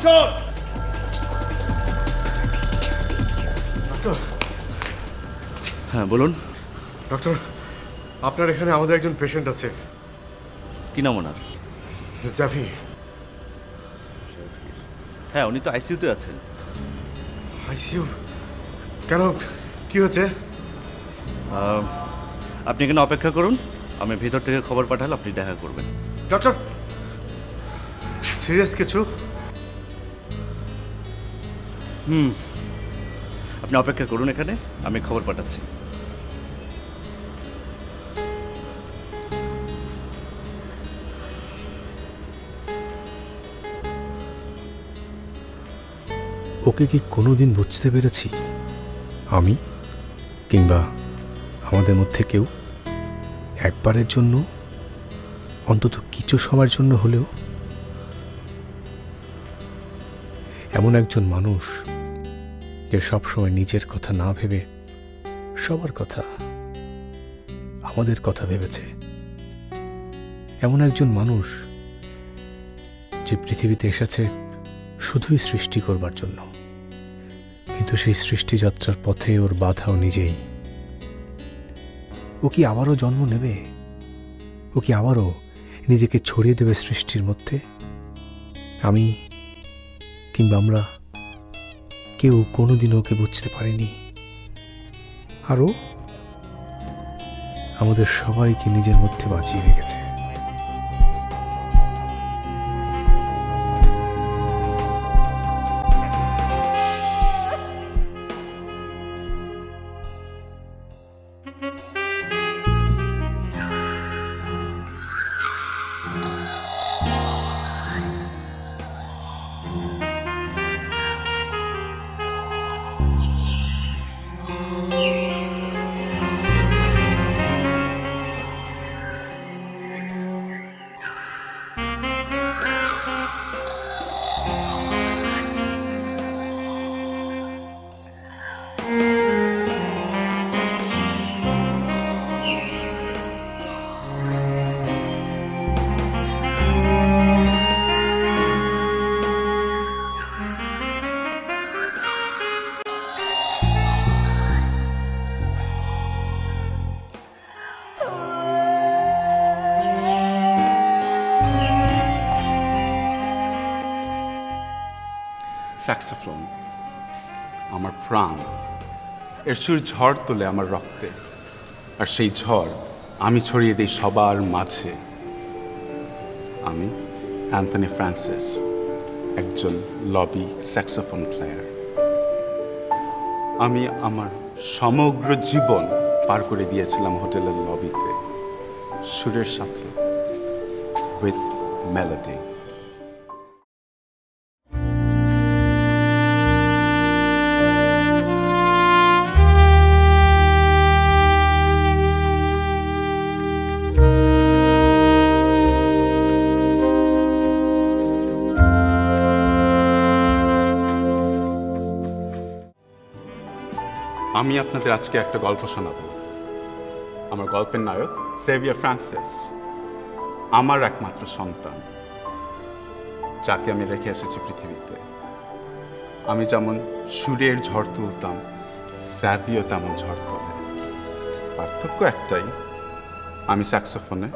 শোন। ডক্টর, হ্যাঁ বলুন। ডক্টর, আপনার এখানে আমাদের একজন পেশেন্ট আছে। কি নাম ওনার? জাভি। হ্যাঁ, উনি তো আইসিইউতে আছেন। আইসিইউ? কেন, কি হয়েছে? আপনি এখানে অপেক্ষা করুন, আমি ভিতর থেকে খবর পাঠালে আপনি দেখা করবেন। ডক্টর, সিরিয়াস কিছু? আপনি অপেক্ষা করুন এখানে, আমি খবর পাঠাচ্ছি। ওকে কি কোনোদিন বুঝতে পেরেছি আমি কিংবা আমাদের মধ্যে কেউ একবারের জন্য, অন্তত কিছু সময়ের জন্য হলেও এমন একজন মানুষ যে সবসময় নিজের কথা না ভেবে সবার কথা, আমাদের কথা ভেবেছে। এমন একজন মানুষ যে পৃথিবীতে এসেছে শুধুই সৃষ্টি করবার জন্য, কিন্তু সেই সৃষ্টিযাত্রার পথে ওর বাধাও নিজেই। ও কি আবারও জন্ম নেবে? ও কি আবারও নিজেকে ছড়িয়ে দেবে সৃষ্টির মধ্যে? আমি কিংবা আমরা কেউ কোনোদিন ওকে বুঝতে পারিনি। আর ও আমাদের সবাইকে নিজের মধ্যে বাঁচিয়ে রেখেছে। স্যাক্সোফোন আমার প্রাণ, এর সুর ঝড় তোলে আমার রক্তে, আর সেই ঝড় আমি ছড়িয়ে দিই সবার মাঝে। আমি অ্যান্থনি ফ্রান্সিস, একজন লবি স্যাক্সোফোন প্লেয়ার। আমি আমার সমগ্র জীবন পার করে দিয়েছিলাম হোটেলের লবিতে, সুরের সাথে, উইথ মেলোডি। আমি আপনাদের আজকে একটা গল্প শোনাবো। আমার গল্পের নায়ক সেভিয়ার ফ্রান্সিস, আমার একমাত্র সন্তান, যাকে আমি রেখে এসেছি পৃথিবীতে। আমি যেমন সুরের ঝড় তুলতাম, স্যাভিও তেমন ঝড় তোলে। পার্থক্য একটাই, আমি স্যাক্সোফোনে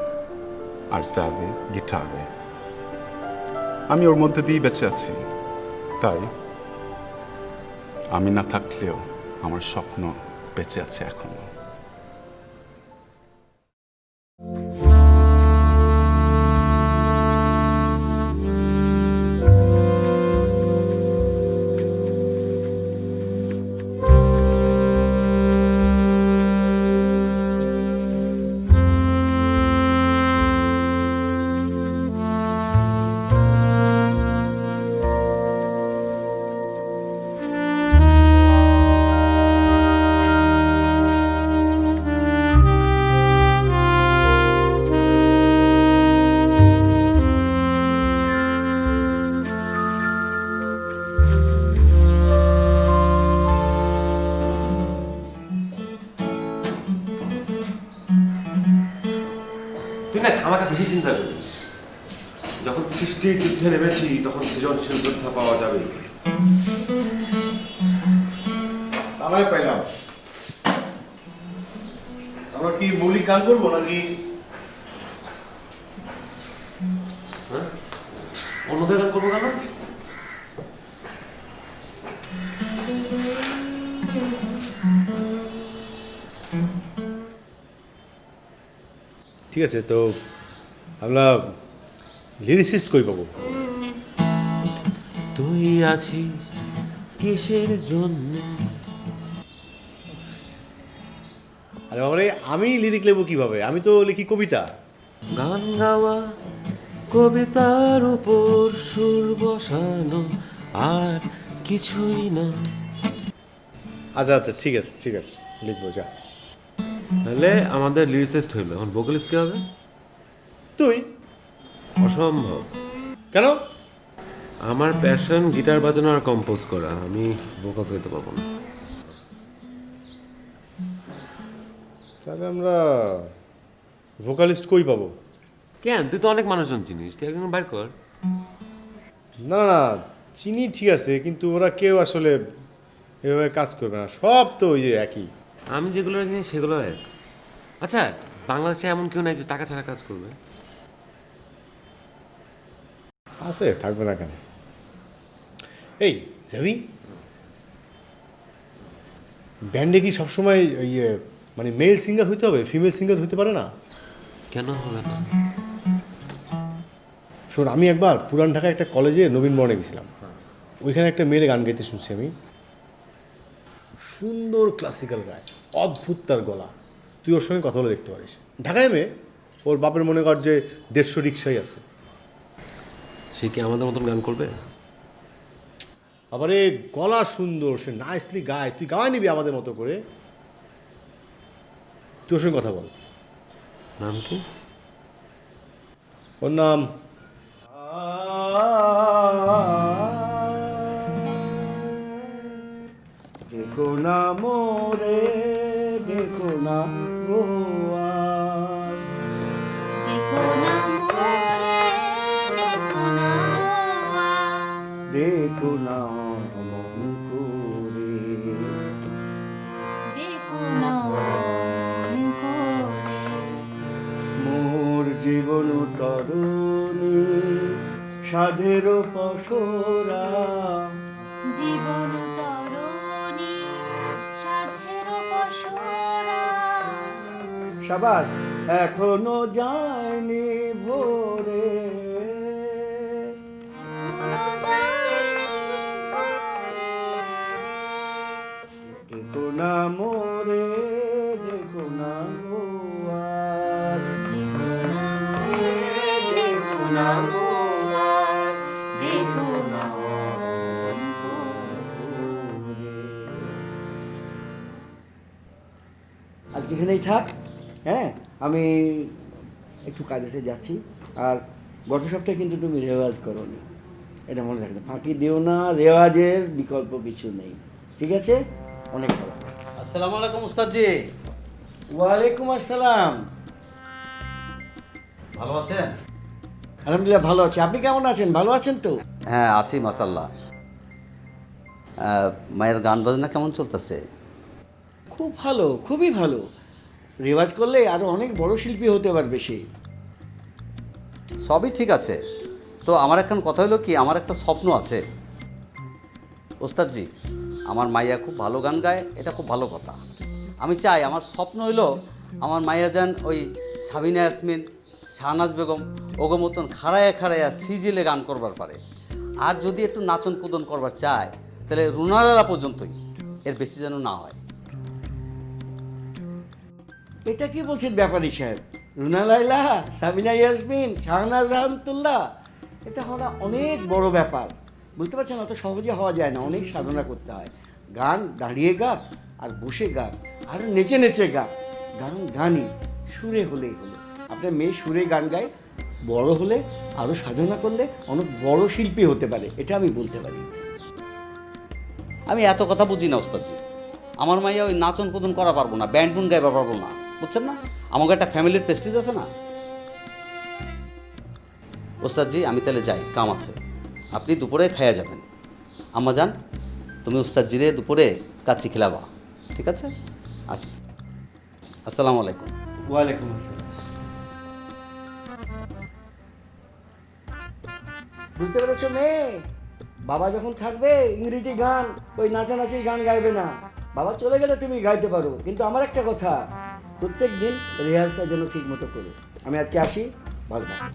আর স্যাভি গিটারে। আমি ওর মধ্যে দিয়েই বেঁচে আছি, তাই আমি না থাকলেও আমার স্বপ্ন বেঁচে আছে এখনো। তুই না আমাকে বেশি চিন্তা করিস। যখন সৃষ্টির যুদ্ধে নেমেছি তখন সৃজনশীল যোদ্ধা পাওয়া যাবে। তালাই পাইলাম। আমরা কি মৌলিক গান করবো নাকি? হ্যাঁ, অন্যদের গান করবো কেন? ঠিক আছে, তো আমরা লিরিসিস্ট কই পাবো? তুই আছিস কিসের জন্য? আরে বাবারে, আমি লিরিক লিখবো কিভাবে? আমি তো লিখি কবিতা। গান গাওয়া, কবিতার উপর সুর বসানো, আর কিছুই না। আচ্ছা আচ্ছা, ঠিক আছে ঠিক আছে, লিখবো যা। তাহলে আমাদের লিরিসিস্ট হইলো, এখন ভোকালিস্ট কে হবে? তুই? অসম্ভব। কেন? আমার প্যাশন গিটার বাজানো আর কম্পোজ করা, আমি ভোকালস গাইতে পারবো না। তাহলে আমরা ভোকালিস্ট কই পাবো? কেন, তুই তো অনেক মানুষজন চিনিস, তুই একজন বাইর কর। না না না, চিনি ঠিক আছে, কিন্তু ওরা কেউ আসলে এভাবে কাজ করবে না, সব তো ওই যে একই। আমি যেগুলো চিনি সেগুলো এক। আচ্ছা, বাংলাদেশে এমন কেউ নাই যে টাকা ছাড়া কাজ করবে? আছে, থাকবে না কেন? এই যাবি ব্যান্ডে কি সবসময় ইয়ে মানে মেল সিঙ্গার হইতে হবে, ফিমেল সিঙ্গার হইতে পারে না? কেন হবে না? শোন, আমি একবার পুরান ঢাকায় একটা কলেজে নবীনবরণে গেছিলাম। ওইখানে একটা মেয়ের গান গাইতে শুনছি আমি। সুন্দর ক্লাসিক্যাল গায়, অদ্ভুত তার গলা। তুই ওর সঙ্গে কথা বলে দেখতে পারিস। ঢাকায় মেয়ে, ওর বাপের মনে কর যে 150 রিক্সাই আছে। সে কি আমাদের মতন গান করবে? আবারে গলা সুন্দর, সে নাইসলি গায়, তুই গাওয়া নিবি আমাদের মতো করে। তুই ওর সঙ্গে কথা বল। নাম কি? ওর নাম দেখো না মোরে, দেখো না গোয়া, দেখো না মন করে, মোর জীবন তরুণী সাধের পসরা, জীবন তরুণী সাধের পসরা, সাবাস এখনো যায়নি ভোরে, দেখো না মোরে, দেখো না গোয়ার, দেখো না গোয়ার, দেখো না আজকে এখানেই থাক। হ্যাঁ, আমি একটু কাজে যাচ্ছি। আর গত সপ্তাহে কিন্তু তুমি রেওয়াজ করো নি, এটা মনে রাখবে। ফাঁকি দিও না, রেওয়াজের বিকল্প কিছু নেই, ঠিক আছে? অনেক ভালো। আসসালামু আলাইকুম উস্তাদজি। ওয়ালাইকুম আসসালাম। ভালো আছেন? আলহামদুলিল্লাহ ভালো আছি। আপনি কেমন আছেন? ভালো আছেন তো? হ্যাঁ আছি মাশাআল্লাহ। মায়ের গান বাজনা কেমন চলতেছে? খুব ভালো, খুবই ভালো। রেওয়াজ করলে আরও অনেক বড় শিল্পী হতে পারবে সে। সবই ঠিক আছে, তো আমার এখন কথা হলো কি, আমার একটা স্বপ্ন আছে ওস্তাদজি। আমার মাইয়া খুব ভালো গান গায়, এটা খুব ভালো কথা। আমি চাই, আমার স্বপ্ন হইলো আমার মাইয়া যেন ওই সাবিনা ইয়াসমিন, শাহনাজ বেগম ওগো মতন খাড়ায়া খাড়ায়া সিজিলে গান করবার পারে। আর যদি একটু নাচন কুদন করবার চায় তাহলে রুনালালা পর্যন্তই, এর বেশি যেন না হয়। এটা কি বলছেন ব্যাপারী সাহেব? রুনা লায়লা, সাবিনা ইয়াসমিন, শাহনাজ রহমতুল্লাহ, এটা হওয়া অনেক বড় ব্যাপার। বুঝতে পারছেন? অত সহজে হওয়া যায় না, অনেক সাধনা করতে হয়। গান দাঁড়িয়ে গাক আর বসে গাক আর নেচে নেচে গাক। গান গানই, সুরে হলেই হলো। আপনার মেয়ে সুরে গান গায়, বড় হলে আরও সাধনা করলে অনেক বড় শিল্পী হতে পারে, এটা আমি বলতে পারি। আমি এত কথা বুঝি না ওস্তাদজি। আমার মাইয়া ওই নাচন কুদন করা পারবো না, ব্যান্ড বুন গাইবা পারবো না, বুঝছেন না? আমাকে একটা ফ্যামিলির প্রেস্টিজ আছে না। ওস্তাদজি আমি তাহলে যাই, কাম আছে। আপনি দুপুরে খাইয়া যাবেন। আম্মা যান, তুমি ওস্তাদজিরে দুপুরে কাচ্চি খিলাবা, ঠিক আছে? আসি, আসসালামু আলাইকুম। ওয়ালাইকুম আসসালাম। বুঝতে পেরেছো মেয়ে, বাবা যখন থাকবে ইংরেজি গান, ওই নাচানাচির গান গাইবে না। বাবা চলে গেলে তুমি গাইতে পারো, কিন্তু আমার একটা কথা, প্রত্যেক দিন রিহার্সটার জন্য ঠিক মতো করো। আমি আজকে আসি, ভালো থাকো।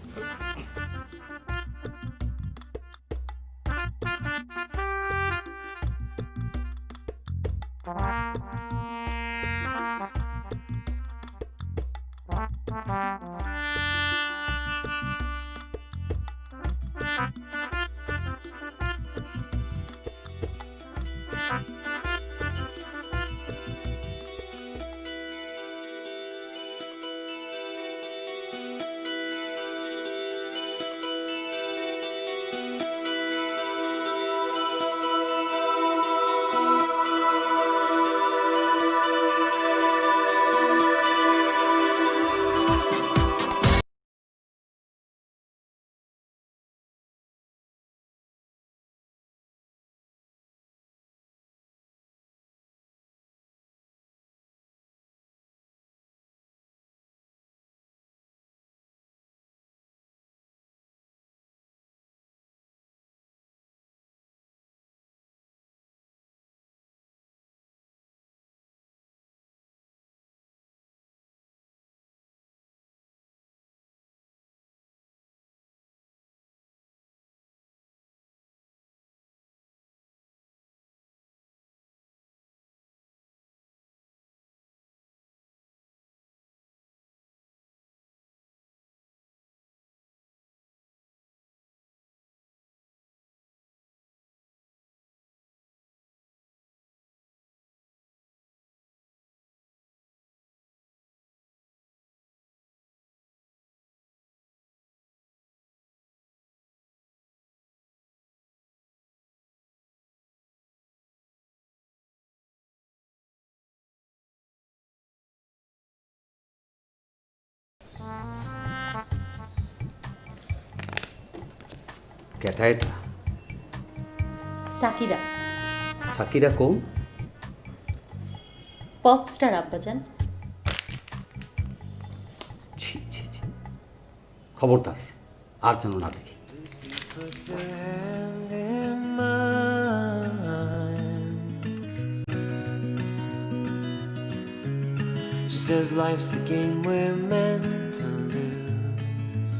কেটা এটা? সাকিরা, সাকিরা কোন? পপ স্টার আব্বাজান। ছি ছি ছি, খবরদার আর যেন না দেখি। She says life's a game we're meant to lose.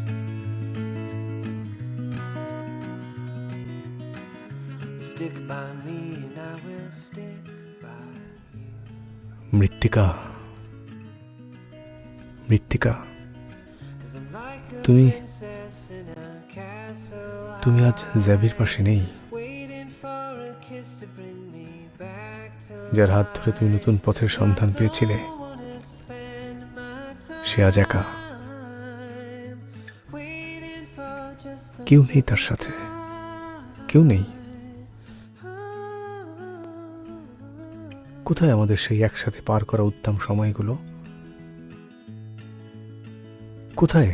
Stick by me and I will stick by you. মৃত্তিকা, মৃত্তিকা, 'Cause I'm like a তুমি princess in a castle তুমি আজ জ্যাবির পাশে নেই, waiting for a kiss to bring me back to যার হাত ধরে তুমি নতুন পথের সন্ধান পেয়েছিলে। wanna spend my time সে আজ একা, waiting for just a কেউ নেই তার সাথে, কেউ নেই। কোথায় আমাদের সেই একসাথে পার করা উত্তম সময়গুলো? কোথায়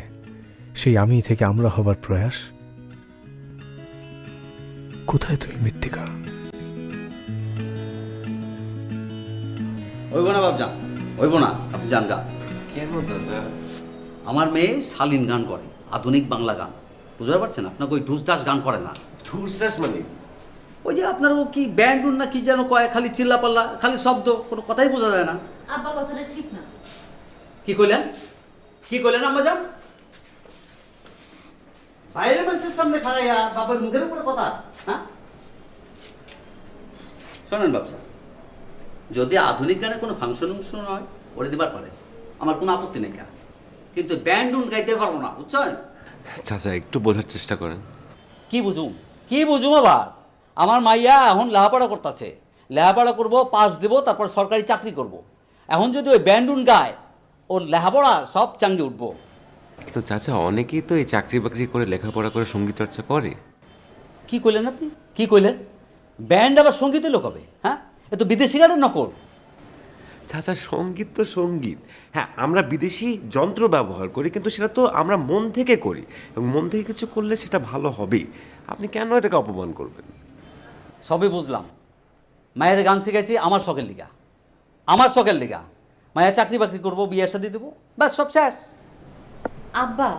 সেই আমি থেকে আমরা হবার প্রয়াস? কোথায় তুমি মৃত্তিকা? ওইব না বাবজান, ওইব না, আপনি যান গা। কেন চাচা? আমার মেয়ে শালীন গান করে, আধুনিক বাংলা গান, বুঝতে পারছেন? আপনাকে ওই ঢুসঢাস গান করে না। ধুরশ্বাস মানে ওই যে আপনার ও কি ব্যান্ড না কি যেন কয়, খালি চিল্লাপাল্লা, খালি শব্দ, কোনো কথাই বোঝা যায় না। আব্বা কথাটা ঠিক না। কি কইলেন? কি কইলেন আম্মা যান? বাইরে মানুষের সামনে খাড়াইয়া বাবার মুখের উপরে কথা, হ্যাঁ? শোনেন বাবসা, যদি আধুনিক গানে কোনো ফাংশন হয় ওরে দিবার পারে, আমার কোনো আপত্তি নেই, কিন্তু ব্যান্ড গাইতে পারবো না, বুঝছেন? চাচা একটু বোঝার চেষ্টা করেন। কি বুঝুম, কি বুঝুম আবার? আমার মাইয়া এখন লেখাপড়া করতেছে, লেখাপড়া করবো, পাস দেবো, তারপর সরকারি চাকরি করব। এখন যদি ওই ব্যান্ডুন গায়, ওর লেখাপড়া সব চাঙ্গে উঠবো। তো চাচা অনেকেই তো এই চাকরি বাকরি করে লেখাপড়া করে সঙ্গীত চর্চা করে। কি কইলেন আপনি? কি কইলেন? ব্যান্ড আবার সঙ্গীত এলো কবে? হ্যাঁ, এ তো বিদেশি গানের নকল। চাচা সঙ্গীত তো সঙ্গীত। হ্যাঁ, আমরা বিদেশি যন্ত্র ব্যবহার করি, কিন্তু সেটা তো আমরা মন থেকে করি, এবং মন থেকে কিছু করলে সেটা ভালো হবেই। আপনি কেন এটাকে অপমান করবেন? সবই বুঝলাম। মায়ের গান শিখাইছি আমার শখের লিগা, আমার শখের লিগা। মায়া চাকরি বাকরি করবো, বিয়ে শাদী দেবো, ব্যাস সব শেষ। আব্বা,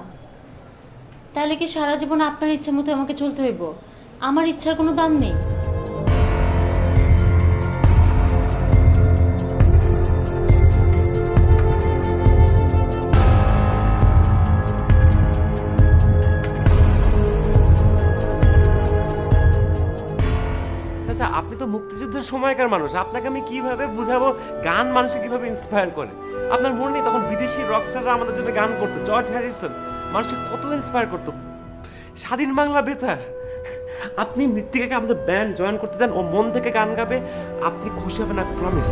তাহলে কি সারা জীবন আপনার ইচ্ছা মতো আমাকে চলতে হইব? আমার ইচ্ছার কোনো দাম নেই? চাচা, আপনি তো মুক্তিযুদ্ধের সময়কার মানুষ, আপনাকে আমি কিভাবে বুঝাবো গান মানুষকে কিভাবে ইন্সপায়ার করে? আপনার মনে নেই তখন বিদেশি রকস্টাররা আমাদের জন্য গান করতো? জর্জ হ্যারিসন মানুষকে কত ইন্সপায়ার করতো। স্বাধীন বাংলা বেতার। আপনি মৃত্তিকাকে আমাদের ব্যান্ড জয়েন করতে দেন, ও মন থেকে গান গাবে, আপনি খুশি হবেন, I promise.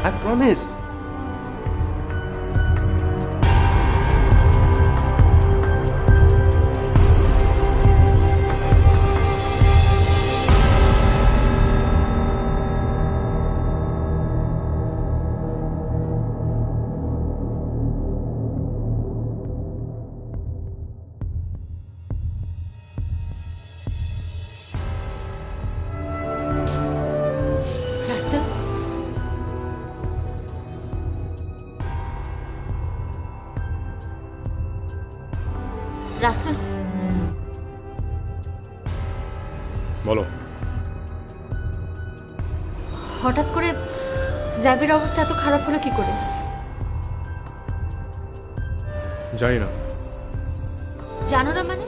I promise. Rasel, Rasel, বলো। হঠাৎ করে জ্যাবের অবস্থা এত খারাপ হলো কি করে? জানি না। জানো না মানে?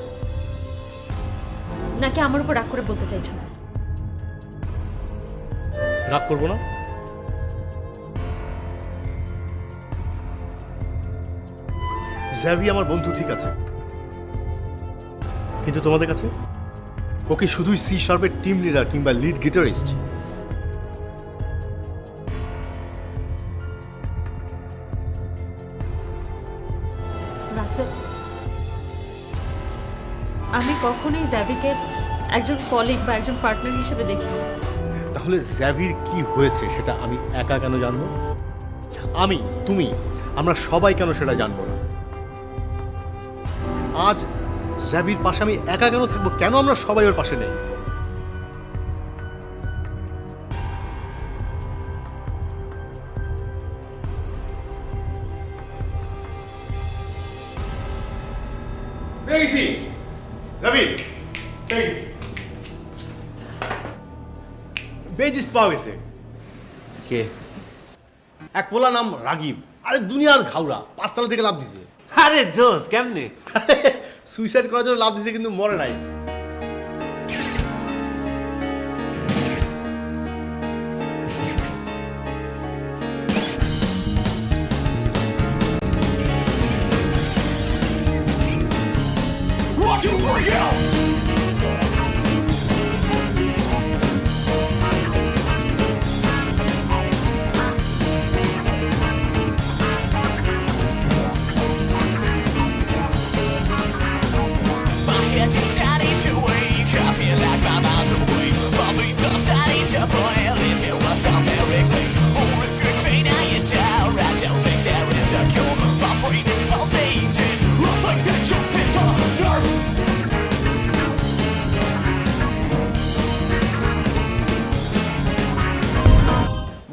নাকি আমার উপর রাগ করে বলতে চাইছো না? রাগ করবো না। জ্যাভি আমার বন্ধু, ঠিক আছে, কিন্তু তোমাদের কাছে ও কি শুধুই সি শার্পের টিম লিডার কিংবা লিড গিটারিস্ট? রাসেল, আমি কখনোই জ্যাবিকে একজন কলিগ বা একজন পার্টনার হিসেবে দেখি। তাহলে জ্যাভির কি হয়েছে সেটা আমি একা কেন জানবো? আমি, তুমি, আমরা সবাই কেন সেটা জানবো না? আজ জ্যাভির পাশে আমি একা কেন থাকবো? কেন আমরা সবাই ওর পাশে নেই? পেয়ে গেছি জ্যাভি, পেয়ে গেছি। বেজিস পাওয়া গেছে। কে? এক পোলা নাম রাগিব। আরে দুনিয়ার ঘাউরা, 5 তলা থেকে লাভ দিছে। আরে জোস, কেমনে? সুইসাইড করার জন্য লাভ দিছে, কিন্তু মরে নাই।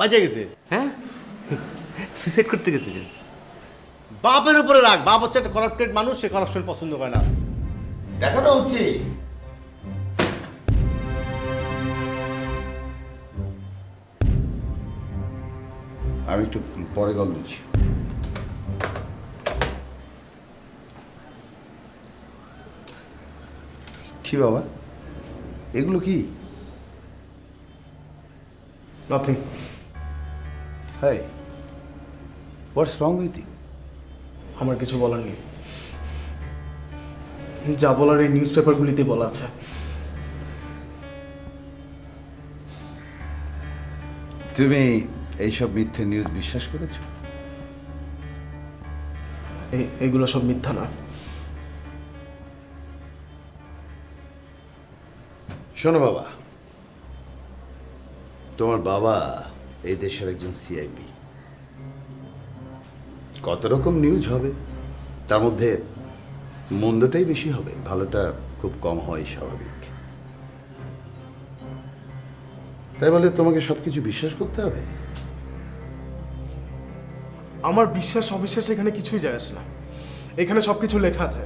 বাঁচে গেছে। হ্যাঁ, সুইসাইড করতে গেছে। বাপের উপরে রাগ। বাপ হচ্ছে একটা করাপ্টেড মানুষ, সে করাপশন পছন্দ করে না। দেখা তো হচ্ছে। আমি একটু পরে কল দিচ্ছি। কি বাবা, এগুলো কি? Nothing. Hi, what's wrong with you? আমার কিছু বলার নেই। যা বলার এই নিউজ পেপারগুলিতে বলা আছে। তুমি এইসব মিথ্যে নিউজ বিশ্বাস করেছো? এগুলো সব মিথ্যা না। শোনো বাবা, তোমার বাবা এই দেশের একজন সিআইপি। কত রকম নিউজ হবে, তার মধ্যে মন্দটাই বেশি হবে, ভালোটা খুব কম হয় স্বাভাবিক। তাই বলে তোমাকে সবকিছু বিশ্বাস করতে হবে? আমার বিশ্বাস অবিশ্বাস এখানে কিছুই যায় আসে না। এখানে সবকিছু লেখা আছে।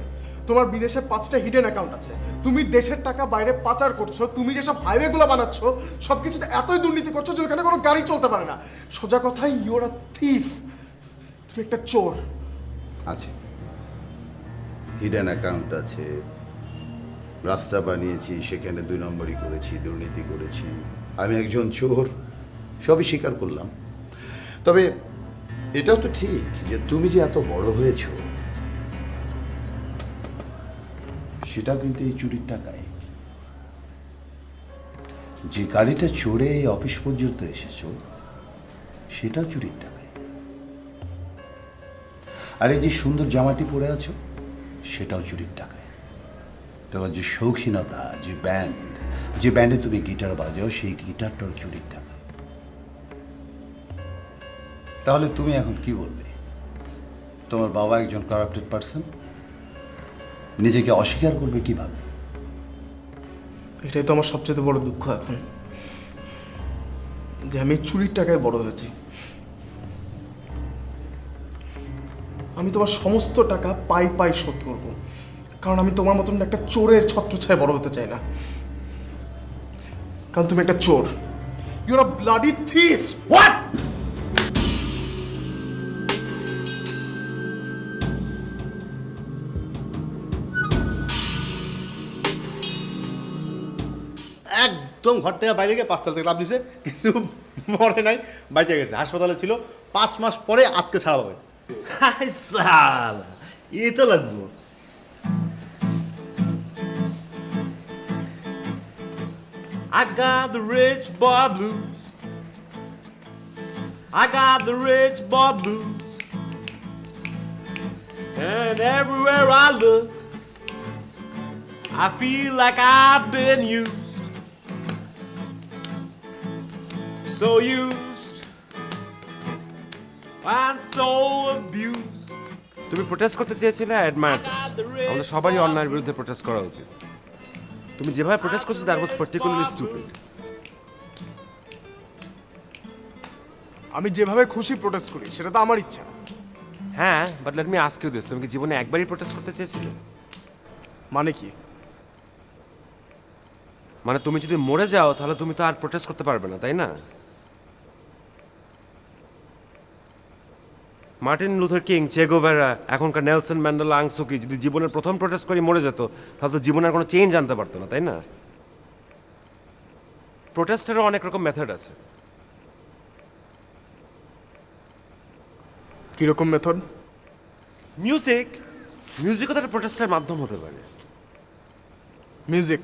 তোমার বিদেশে 5টা হিডেন অ্যাকাউন্ট আছে, তুমি দেশের টাকা বাইরে পাচার করছো, তুমি যেসব হাইওয়েগুলো বানাচ্ছ সবকিছুতে এতই দুর্নীতি করছো যে ওখানে কোনো গাড়ি চলতে পারে না। সোজা কথাই ইউর আ থিফ, তুমি একটা চোর। আছে, হিডেন অ্যাকাউন্ট আছে, রাস্তা বানিয়েছি, সেখানে 2 নম্বরই করেছি, দুর্নীতি করেছি, আমি একজন চোর, সবই স্বীকার করলাম। তবে এটাও তো ঠিক যে তুমি যে এত বড় হয়েছো সেটাও কিন্তু এই চুরির টাকায়। যে গাড়িটা চড়ে এই অফিস পর্যন্ত এসেছো সেটাও চুরির টাকায়। আর এই যে সুন্দর জামাটি পরে আছো সেটাও চুরির টাকায়। তোমার যে শৌখিনতা, যে ব্যান্ডে তুমি গিটার বাজাও, সেই গিটারটাও চুরির টাকায়। তাহলে তুমি এখন কি বলবে? তোমার বাবা একজন কারাপ্টেড পারসন, নিজেকে অস্বীকার করবে কিভাবে? এটাই তো আমার সবচেয়ে বড় দুঃখ এখন, যে আমি চুরির টাকায় বড় হয়েছি। আমি তোমার সমস্ত টাকা পাই শোধ করব, কারণ আমি তোমার মতন একটা চোরের ছত্রছায়ায় বড় হতে চাই না। কারণ তুমি একটা চোর, your a bloody thief. What? একদম ঘর থেকে বাইরে গিয়ে 5 তাল থেকে লাভ দিছে, কিন্তু মরে নাই, বাইচে গেছে। হাসপাতালে ছিল 5 মাস পরে আজকে ছাড়া হবে। এই তো লাগবো। I got the rich boy blues. I got the rich boy blues. And everywhere I look, I feel like I've been used. So used and so abused. তুমি প্রোটেস্ট করতে চেয়েছিলে, অ্যাডমায়ার। আমাদের সবারই অন্যায়ের বিরুদ্ধে প্রোটেস্ট করা উচিত। তুমি যেভাবে প্রোটেস্ট করছো দ্যাট ওয়াজ পার্টিকুলারলি স্টুপিড। আমি যেভাবে খুশি প্রোটেস্ট করি সেটা তো আমার ইচ্ছা। হ্যাঁ, but let me ask you this, তুমি কি জীবনে একবারই প্রোটেস্ট করতে চেয়েছিলে? মানে কি? মানে তুমি যদি মরে যাও তাহলে তুমি তো আর প্রোটেস্ট করতে পারবে না, তাই না? মার্টিন লুথার কিং, চে গুয়েভারা, এখনকার নেলসন ম্যান্ডেলা, আং সু কি যদি জীবনের প্রথম প্রোটেস্ট করে মরে যেত তাহলে তো জীবনের কোনো চেঞ্জ আনতে পারতো না, তাই না? প্রোটেস্টেরও অনেক রকম মেথড আছে। কিরকম মেথড? মিউজিকও তো একটা প্রোটেস্টের মাধ্যম হতে পারে। মিউজিক?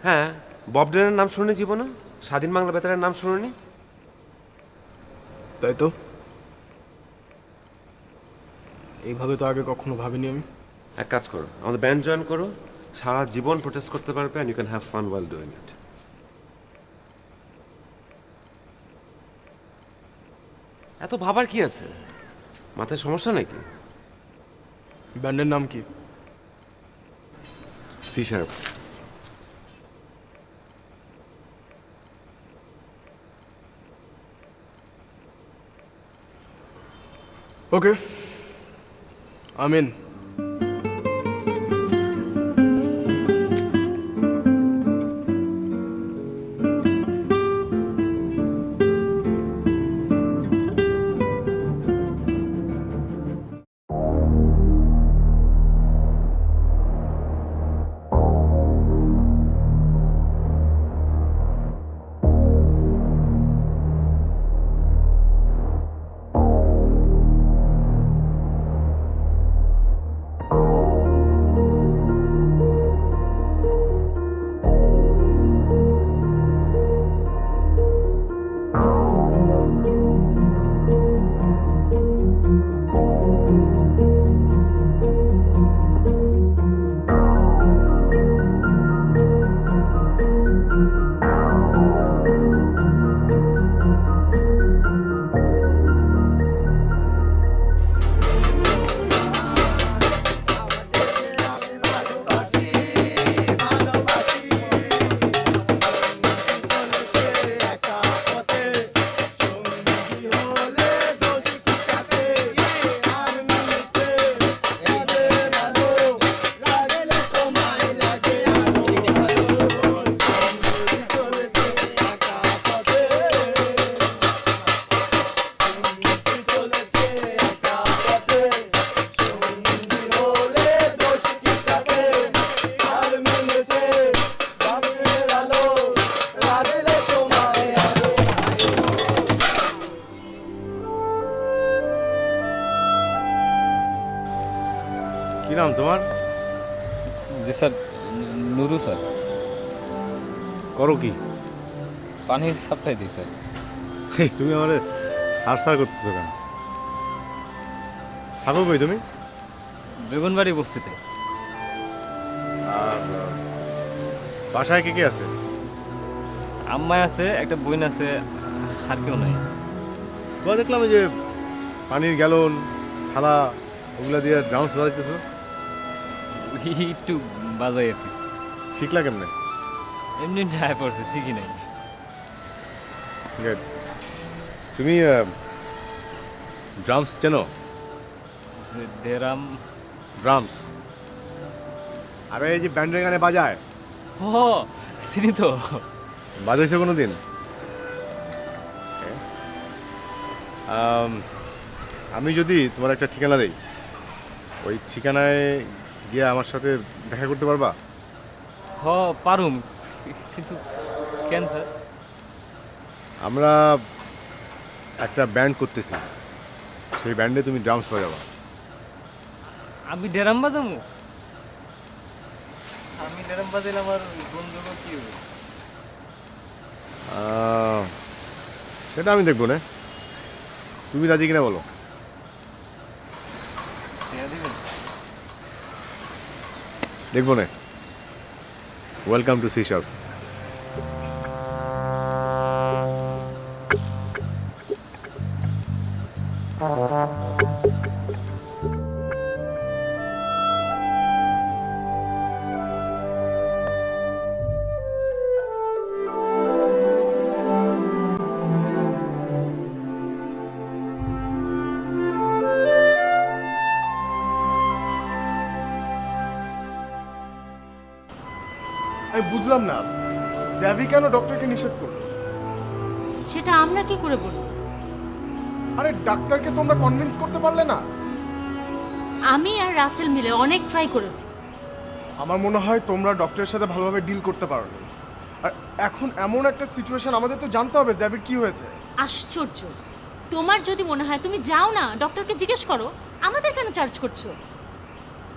হ্যাঁ, বব ডিলানের নাম শুনুনি জীবনে? স্বাধীন বাংলা বেতারের নাম শুনুনি? তাই তো, এইভাবে তো আগে কখনো ভাবিনি আমি। এক কাজ করো, আমাদের ব্যান্ড জয়েন করো, সারা জীবন প্রোটেস্ট করতে পারবে, and you can have fun while doing it. এত ভাবার কি আছে? মাথায় সমস্যা নাকি? ব্যান্ডের নাম কি? C sharp. ওকে, আমিন। নাম তোমার? জি স্যার, নুরু স্যার। করো কি? পানির সাপ্লাই দিই স্যার। এই তুমি আমার সার সার করতেছো কেন? থাকো কই তুমি? বেগুনবাড়ি বস্তিতে। আর বাসায় কে কে আছে? আম্মাই আছে, একটা বোন আছে, আর কেউ নাই। তোমার দেখলাম ওই যে পানির গ্যালন থালা ওগুলা দিয়ে ড্রামস বাজাইতেছো। একটু বাজাই আর কি। শিখলা কেমনে? এমনি ঢায় পড়ছে, শিখি নাই। Good. তুমি ড্রামস চেনো? ডেরাম ড্রামস আরে এই যে ব্যান্ডের গানে বাজায়, ও চিনি তো। বাজাইছো কোনো দিন? আমি যদি তোমার একটা ঠিকানা দেই, ওই ঠিকানায় গিয়ে আমার সাথে দেখা করতে পারবা? হ পারুম, কিন্তু কেন স্যার? আমরা একটা ব্যান্ড করতেছি, সেই ব্যান্ডে তুমি ড্রামস বাজাবা। আমি ডেরাম বাজামু? আমি ডেরাম বাজাইলে আমার বন্ধু কি হবে? সেটা আমি দেখবো না, তুমি রাজি কিনা বলো। দেখবো না। Welcome to C Sharp. আমি বুঝলাম না, জ্যাবি কেন ডক্টরকে নিষেধ করলো? সেটা আমরা কি করে বলবো? আরে ডাক্তারকে তোমরা কনভিন্স করতে পারলে না? আমি আর রাসেল মিলে অনেক ট্রাই করেছি। আমার মনে হয় তোমরা ডক্টরের সাথে ভালোভাবে ডিল করতে পারোনি। আর এখন এমন একটা সিচুয়েশন, আমাদের তো জানতে হবে জ্যাবির কি হয়েছে। আশ্চর্য, তোমার যদি মনে হয় তুমি যাও না, ডক্টরকে জিজ্ঞেস করো, আমাদের কেন চার্জ করছো?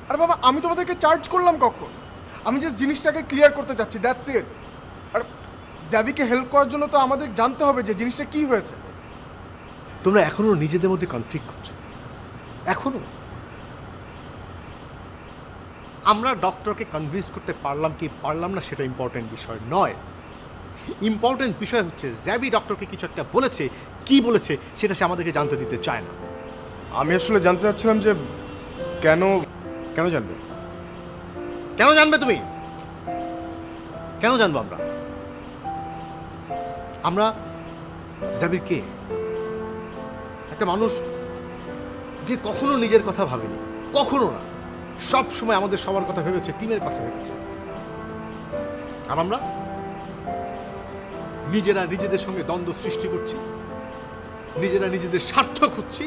আরে বাবা, আমি তোমাদেরকে চার্জ করলাম কখন? আমি জাস্ট জিনিসটাকে ক্লিয়ার করতে চাচ্ছি, দ্যাটস ইট। আর জ্যাবিকে হেল্প করার জন্য তো আমাদের জানতে হবে যে জিনিসটা কি হয়েছে। তোমরা এখনো নিজেদের মধ্যে কনফ্লিক্ট করছো, এখনো। আমরা ডক্টরকে কনভিন্স করতে পারলাম কি পারলাম না সেটা ইম্পর্টেন্ট বিষয় নয়। ইম্পর্টেন্ট বিষয় হচ্ছে জ্যাবি ডক্টরকে কিছু একটা বলেছে, কি বলেছে সেটা সে আমাদেরকে জানতে দিতে চায় না। আমি আসলে জানতে চাচ্ছিলাম যে কেন কেন জানবে? কেন জানবে তুমি? কেন জানবো আমরা? আমরা জ্যাবির কে? একটা মানুষ যে কখনো নিজের কথা ভাবেনি, কখনো না, সব সময় আমাদের সবার কথা ভেবেছে, টিমের কথা ভেবেছে। আর আমরা নিজেরা নিজেদের সঙ্গে দ্বন্দ্ব সৃষ্টি করছি, নিজেরা নিজেদের স্বার্থ খুঁজছি।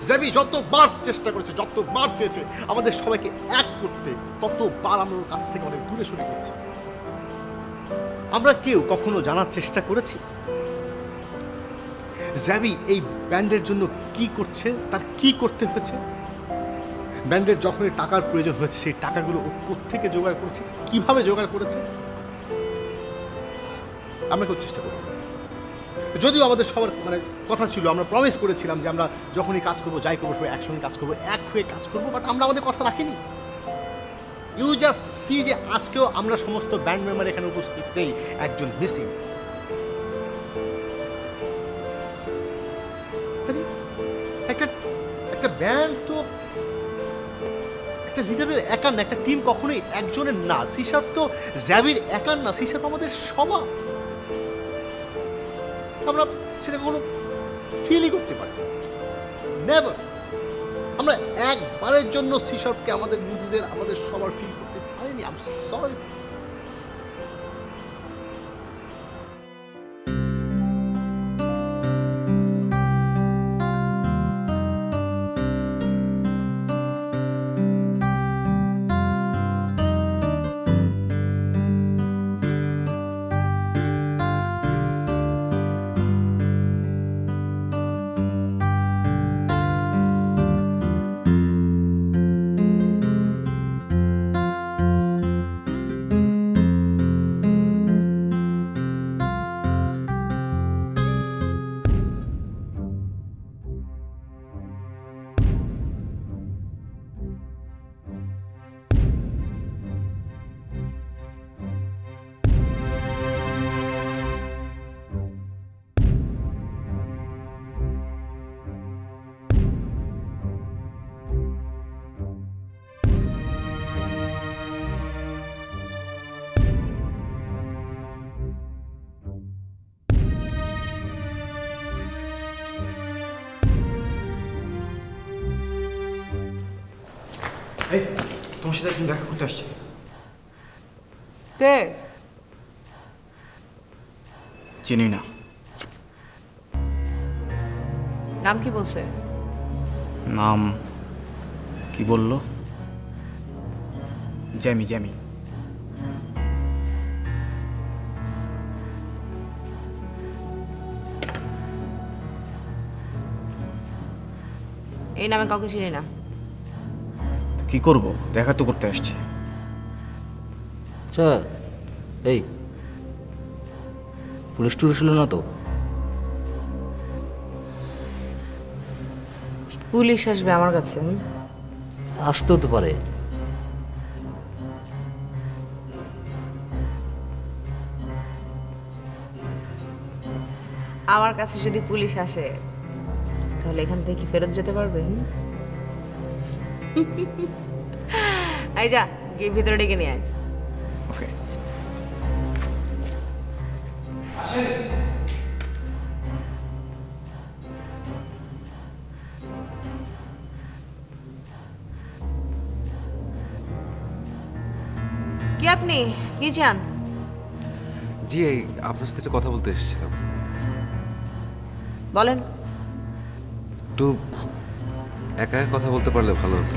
জ্যাবি যতবার চেষ্টা করেছে, যতবার চেয়েছে আমাদের সবাইকে এক করতে, ততবার আমরা ওর কাছ থেকে অনেক দূরে সরে গেছি। আমরা কেউ কখনো জানার চেষ্টা করেছি জ্যাবি এই ব্যান্ডের জন্য কি করছে, তার কি করতে হয়েছে? ব্যান্ডের যখনই টাকার প্রয়োজন হয়েছে সেই টাকাগুলো ও কোত্থেকে জোগাড় করেছে, কিভাবে জোগাড় করেছে? আমরা কেউ চেষ্টা করি। যদিও আমাদের সবার কথা ছিল, আমরা প্রমিস করেছিলাম যে আমরা যখনই কাজ করবো, যাই করবো, সবাই একসঙ্গে কাজ করবো, এক হয়ে কাজ করবো, বাট আমরা আমাদের কথা রাখিনি। ইউ জাস্ট সি যে আজকেও আমরা সমস্ত ব্যান্ড মেম্বার এখানে উপস্থিত নেই, একজন মিসিং। একটা ব্যান্ড তো একটা লিডারের একার না, একটা টিম কখনোই একজনের না। সিসার তো জ্যাবির একার না, সিসার আমাদের সবার। আমরা সেটা কখনো ফিলই করতে পারি নেভার। আমরা একবারের জন্য সিসারকে আমাদের নিজেদের, আমাদের সবার ফিল করতে পারিনি। I am sorry. আমার সাথে একজন দেখা করতে আসছে। কে? চিনি না। নাম কি বলছে? নাম কি বললো? জ্যামি। জ্যামি। এই নামে কাউকে চিনি না। কি করব, দেখা তো করতে আসছি। আচ্ছা এই পুলিশ টুলিশ হলো না তো? পুলিশ আসবে আমার কাছে? আসতেও তো পারে। আমার কাছে যদি পুলিশ আসে তাহলে এখান থেকে কি ফেরত যেতে পারবে? এই যা, গিয়ে ভিতরে ডেকে নিয়ে আয়। ওকে। কি আপনি কি চান? জি, এই আপনার সাথে একটা কথা বলতে এসেছিলাম। বলেন। একটু একা একা কথা বলতে পারলে ভালো হতো।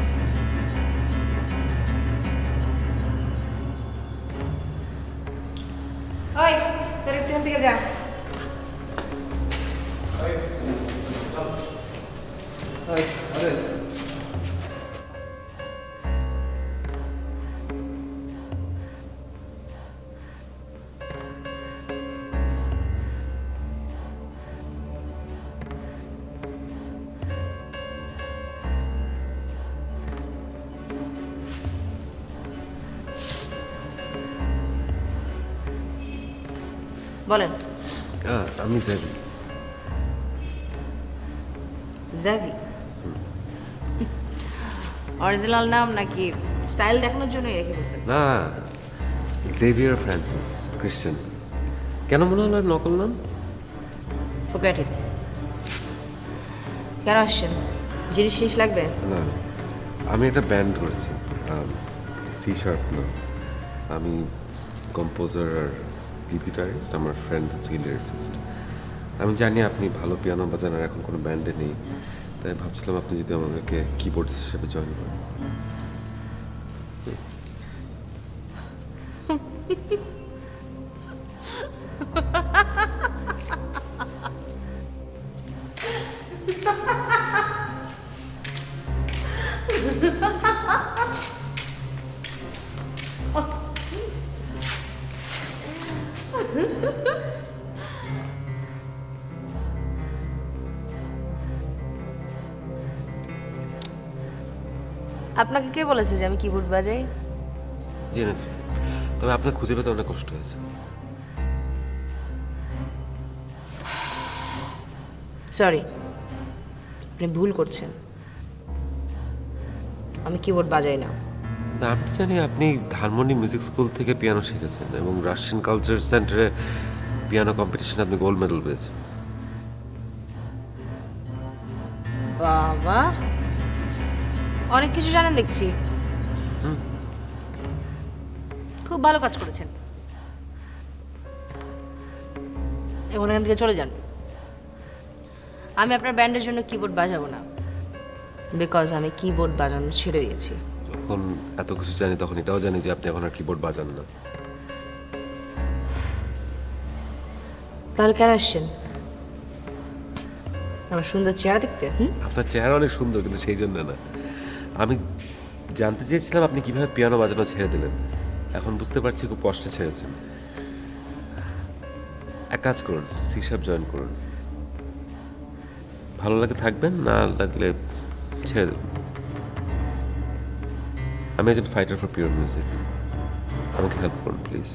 ওই, তোর একটু এখান থেকে যা। বলেন। আমি যাবি। জ্যাভি? অরিজিনাল নাম নাকি স্টাইল দেখানোর জন্যই রেখে দিয়েছেন? না, জেভিয়ার ফ্রান্সিস ক্রিশ্চিয়ান। কেন মনে হলো নকল নাম? ফোকাট ইট। কেন আসছেন? জিনিস শেষ লাগবে? না, আমি একটা ব্যান্ড করেছি, সি শার্প না। আমি কম্পোজার আর গিটারিস্ট, আমার ফ্রেন্ড হচ্ছে লিরিসিস্ট। আমি জানি আপনি ভালো পিয়ানো বাজান আর এখন কোনো ব্যান্ডে নেই, তাই ভাবছিলাম আপনি যদি আমাকে কিবোর্ডিস্ট হিসেবে জয়েন করেন। আপনাকে কে বলেছে যে আমি কিবোর্ড বাজাই? জেনেছি, তবে আপনার খুঁজে পেতে অনেক কষ্ট হয়েছে। সরি, আপনি ভুল করছেন। আমি কিবোর্ড বাজাই না। না, আমি জানি আপনি ধানমন্ডি মিউজিক স্কুল থেকে পিয়ানো শিখেছেন এবং রাশিয়ান কালচার সেন্টারে পিয়ানো কম্পিটিশনে আপনি গোল্ড মেডেল পেয়েছেন। বাবা, অনেক কিছু জানেন দেখছি। খুব ভালো কাজ করেছেন। এখন এখান থেকে চলে যান। আমি আপনার ব্যান্ডের জন্য কিবোর্ড বাজাবো না, বিকজ আমি কিবোর্ড বাজানো ছেড়ে দিয়েছি। যখন এত কিছু জানি তখন এটাও জানি যে আপনি এখন আর কিবোর্ড বাজান না। তাহলে কেন আসছেন? আমার সুন্দর চেহারা দেখতে? আপনার চেহারা অনেক সুন্দর, কিন্তু সেই জন্য না। আমি জানতে চেয়েছিলাম আপনি কিভাবে পিয়ানো বাজানো ছেড়ে দিলেন। এখন বুঝতে পারছি খুব কষ্টে ছেড়েছেন। এক কাজ করুন, সি শার্প জয়েন করুন। ভালো লাগে থাকবেন, না লাগলে ছেড়ে দেবেন। আমি একজন ফাইটার ফর পিওর মিউজিক, আমাকে হেল্প করুন প্লিজ।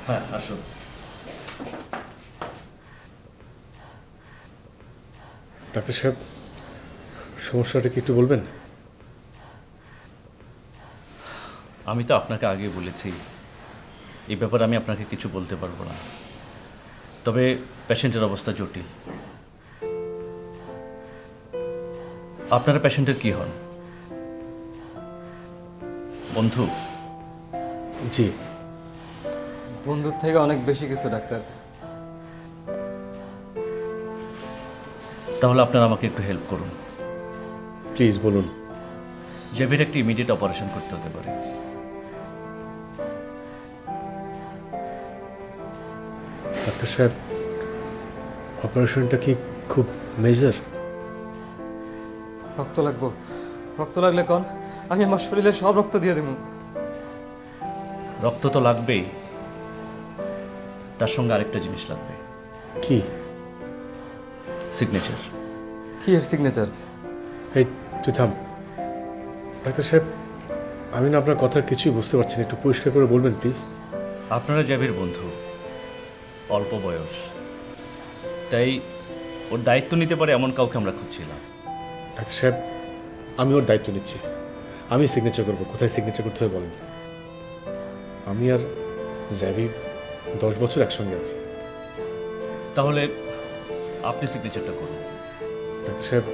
হ্যাঁ, আসুন। ডাক্তার সাহেব, সমস্যাটা কি একটু বলবেন? আমি তো আপনাকে আগে বলেছি এই ব্যাপারে আমি আপনাকে কিছু বলতে পারবো না, তবে পেশেন্টের অবস্থা জটিল। আপনারা পেশেন্টের কি হন? বন্ধু? জি, বন্ধুর থেকে অনেক বেশি কিছু ডাক্তার। তাহলে আপনারা আমাকে একটু হেল্প করুন। প্লিজ বলুন। জেভির একটি ইমিডিয়েট অপারেশন করতে হতে পারে। ডাক্তার সাহেব, অপারেশনটা কি খুব মেজর? রক্ত লাগবো, রক্ত লাগলে কন, আমি আমার শরীরে সব রক্ত দিয়ে দেবো। রক্ত তো লাগবেই, তার সঙ্গে আরেকটা জিনিস লাগবে। কি? সিগনেচার। কি এর সিগনেচার? এই তুই থাম। ডাক্তার সাহেব, আমি না আপনার কথার কিছুই বুঝতে পারছি না, একটু পরিষ্কার করে বলবেন প্লিজ। আপনারা জেভির বন্ধু, অল্প বয়স, তাই ওর দায়িত্ব নিতে পারে এমন কাউকে আমরা খুঁজছিলাম। ডাক্তার সাহেব, আমি ওর দায়িত্ব নিচ্ছি, আমি সিগনেচার করবো। কোথায় সিগনেচার করতে হবে বলেন। আমি আর জ্যাভি 10 বছর একসঙ্গে আছি। তাহলে আপনি সিগনেচারটা করুন। ডাক্তার সাহেব,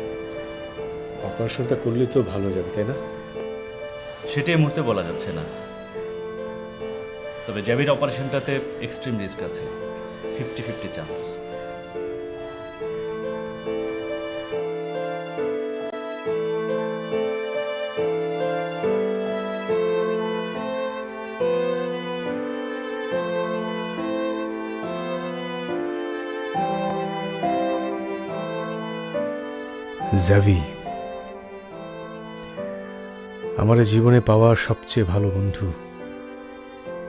অপারেশনটা করলে তো ভালো যাবে, তাই না? সেটা এই মুহূর্তে বলা যাচ্ছে না, তবে জ্যাভির অপারেশনটাতে এক্সট্রিম রিস্ক আছে, 50-50 চান্স। জ্যাভি আমার জীবনে পাওয়া সবচেয়ে ভালো বন্ধু,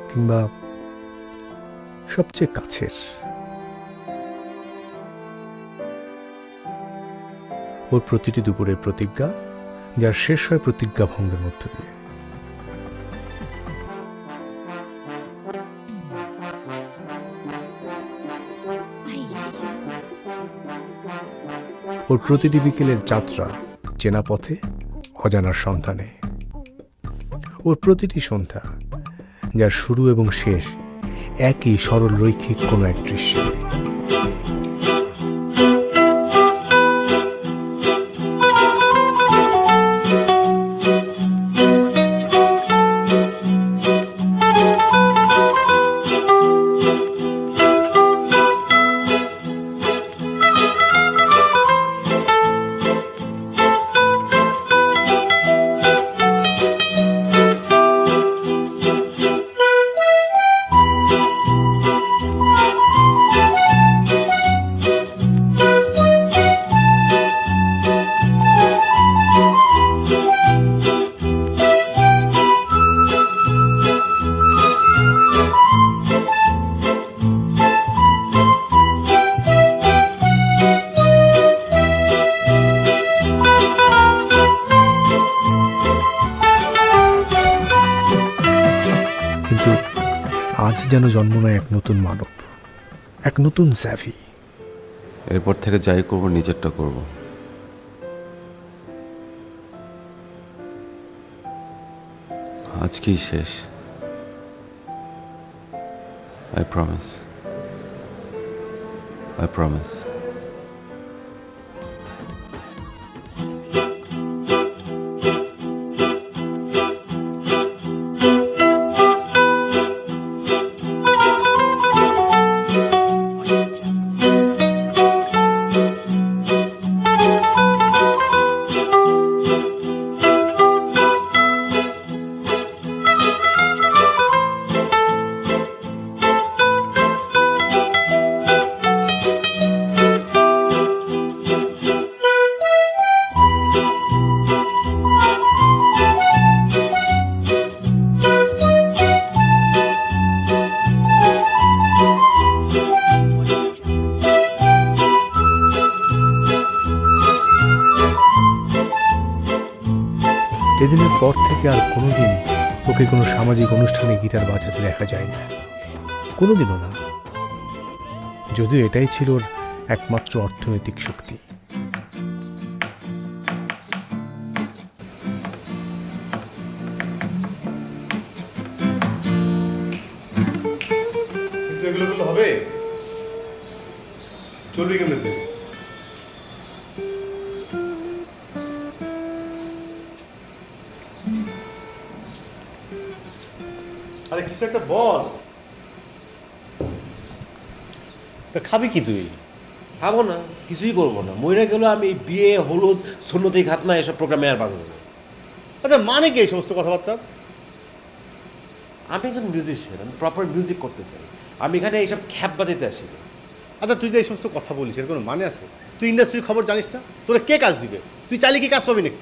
কিংবা সবচেয়ে কাছের। ওর প্রতিটি দুপুরের প্রতিজ্ঞা, যার শেষ হয় প্রতিজ্ঞা ভঙ্গের মধ্য দিয়ে। ওর প্রতিটি বিকেলের যাত্রা চেনা পথে অজানার সন্ধানে। ওর প্রতিটি সন্ধ্যা, যার শুরু এবং শেষ একই সরল রৈখিক কোনো এক দৃশ্য। আজ যেন জন্ম নেয় এক নতুন মানব, এক নতুন জ্যাভি। এরপর থেকে যাই করবো নিজেরটা করব। আজকেই শেষ। I promise. I promise. এদিনের পর থেকে আর কোনোদিন ওকে কোনো সামাজিক অনুষ্ঠানে গিটার বাজাতে দেখা যায়নি, কোনোদিনও না। যদিও এটাই ছিল ওর একমাত্র অর্থনৈতিক শক্তি। কিন্তু এগুলো করলে হবে? চলবি কেমনে তুই? আরে কিছু একটা বল। তা খাবি কি তুই? খাবো না, কিছুই করবো না। মইরা গেল আমি বিয়ে, হলুদ, সুন্নতি খাতনা এসব প্রোগ্রামে আর পারবো না। আচ্ছা মানে কি এই সমস্ত কথাবার্তা? আমি একজন মিউজিশিয়ান, আমি প্রপার মিউজিক করতে চাই। আমি এখানে এইসব খ্যাপ বাজাইতে আসি না। আচ্ছা তুই যে এই সমস্ত কথা বলিস এর কোনো মানে আছে? তুই ইন্ডাস্ট্রির খবর জানিস না? তোরা কে কাজ দিবে? তুই চাইলে কি কাজ পাবি নাকি?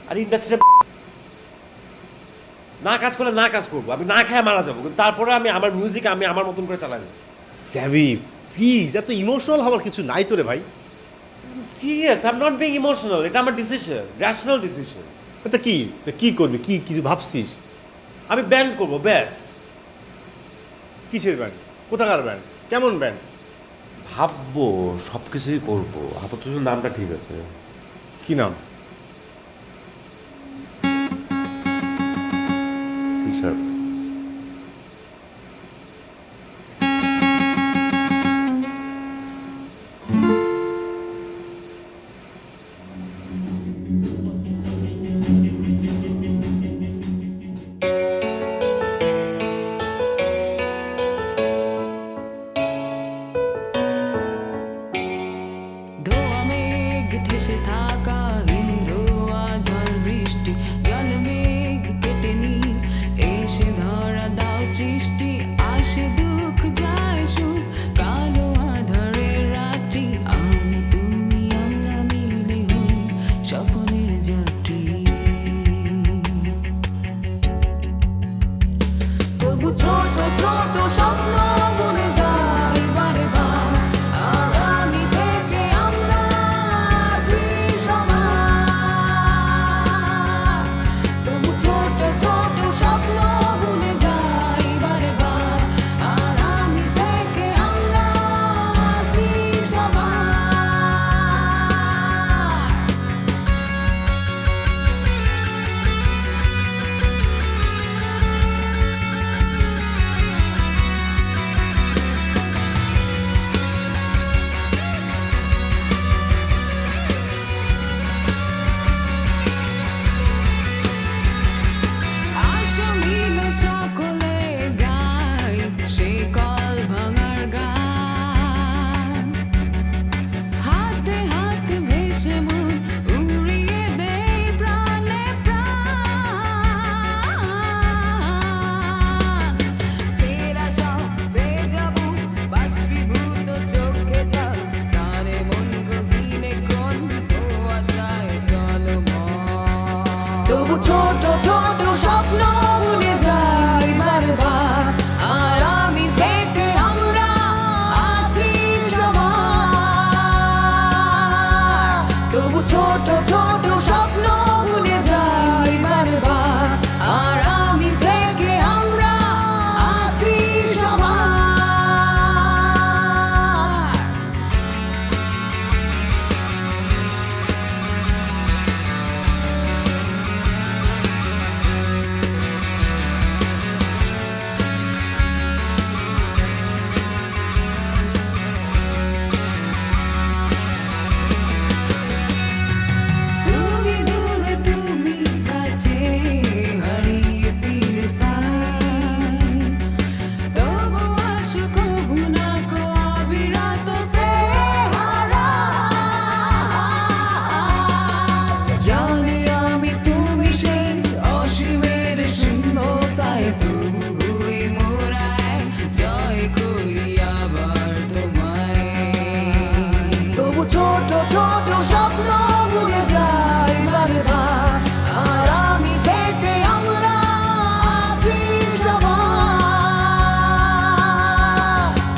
আর ইন্ডাস্ট্রিতে না কাজ করলে না কাজ করবো, আমি না খেয়ে মারা যাবো, কিন্তু তারপরে আমি আমার মিউজিক আমি আমার মতন করে চালাই। স্যাভি প্লিজ, এত ইমোশনাল হওয়ার কিছু নাই তোরে ভাই। Serious, I am not being emotional. এটা আমার ডিসিশন, র্যাশনাল ডিসিশন। তা কি করবি? কি কিছু ভাবছিস? আমি ব্যান্ড করবো, ব্যাস। কিসের ব্যান্ড? কোথাকার ব্যান্ড? কেমন ব্যান্ড? ভাববো, সব কিছুই করবো। আপাতত নামটা ঠিক আছে। কি নাম? C Sharp. ধোয়া মেঘ ঠেসে থাকা হিমধোয়া ঝড় বৃষ্টি জল মেঘ কেটে নীল এসে ধরা দাও সৃষ্টি আসে দুঃখ যায় সুখ কালো আধারের রাত্রি আমি তুমি আমরা মিলে হই স্বপ্নের যাত্রী তবু ছোট ছোট স্বপ্ন মনে যায় বারে বার আর আমি থেকে আমরা আছি সবার তবু ছোট ছোট স্বপ্ন মনে যায় বারে বার আর আমি থেকে আমরা আছি সবার আসো মিলে সকলে গাই সে কল ভাঙার গান হাতে হাতে ভেসে মন উড়িয়ে দেই প্রাণে প্রাণ ছেঁড়া সব বেজাবু বাষ্পীভূত চোখে জল কানে মন গহীনে কোন আশায় টলমল তবু ছোট ছোট স্বপ্ন ভুলে যাই বারবার আর আমি থেকে আমরা আছি সবার তবু ছোট ছোট স্বপ্ন ভুলে যাই বারবার আর আমি থেকে আমরা আছি সবার তুমি দূরে তুমি কাছে হারিয়ে ফিরে পাই তবু আসো কবু না কো অবিরত পেহারা জানি আমি তুমি সেই অসীমের শূন্যতায় তবু হয়ে মোরায় জয় করি আবার তোমায় তবু ছোট ছোট স্বপ্ন ভুলে যাই বারে বার আর আমি থেকে আমরা আছি সবার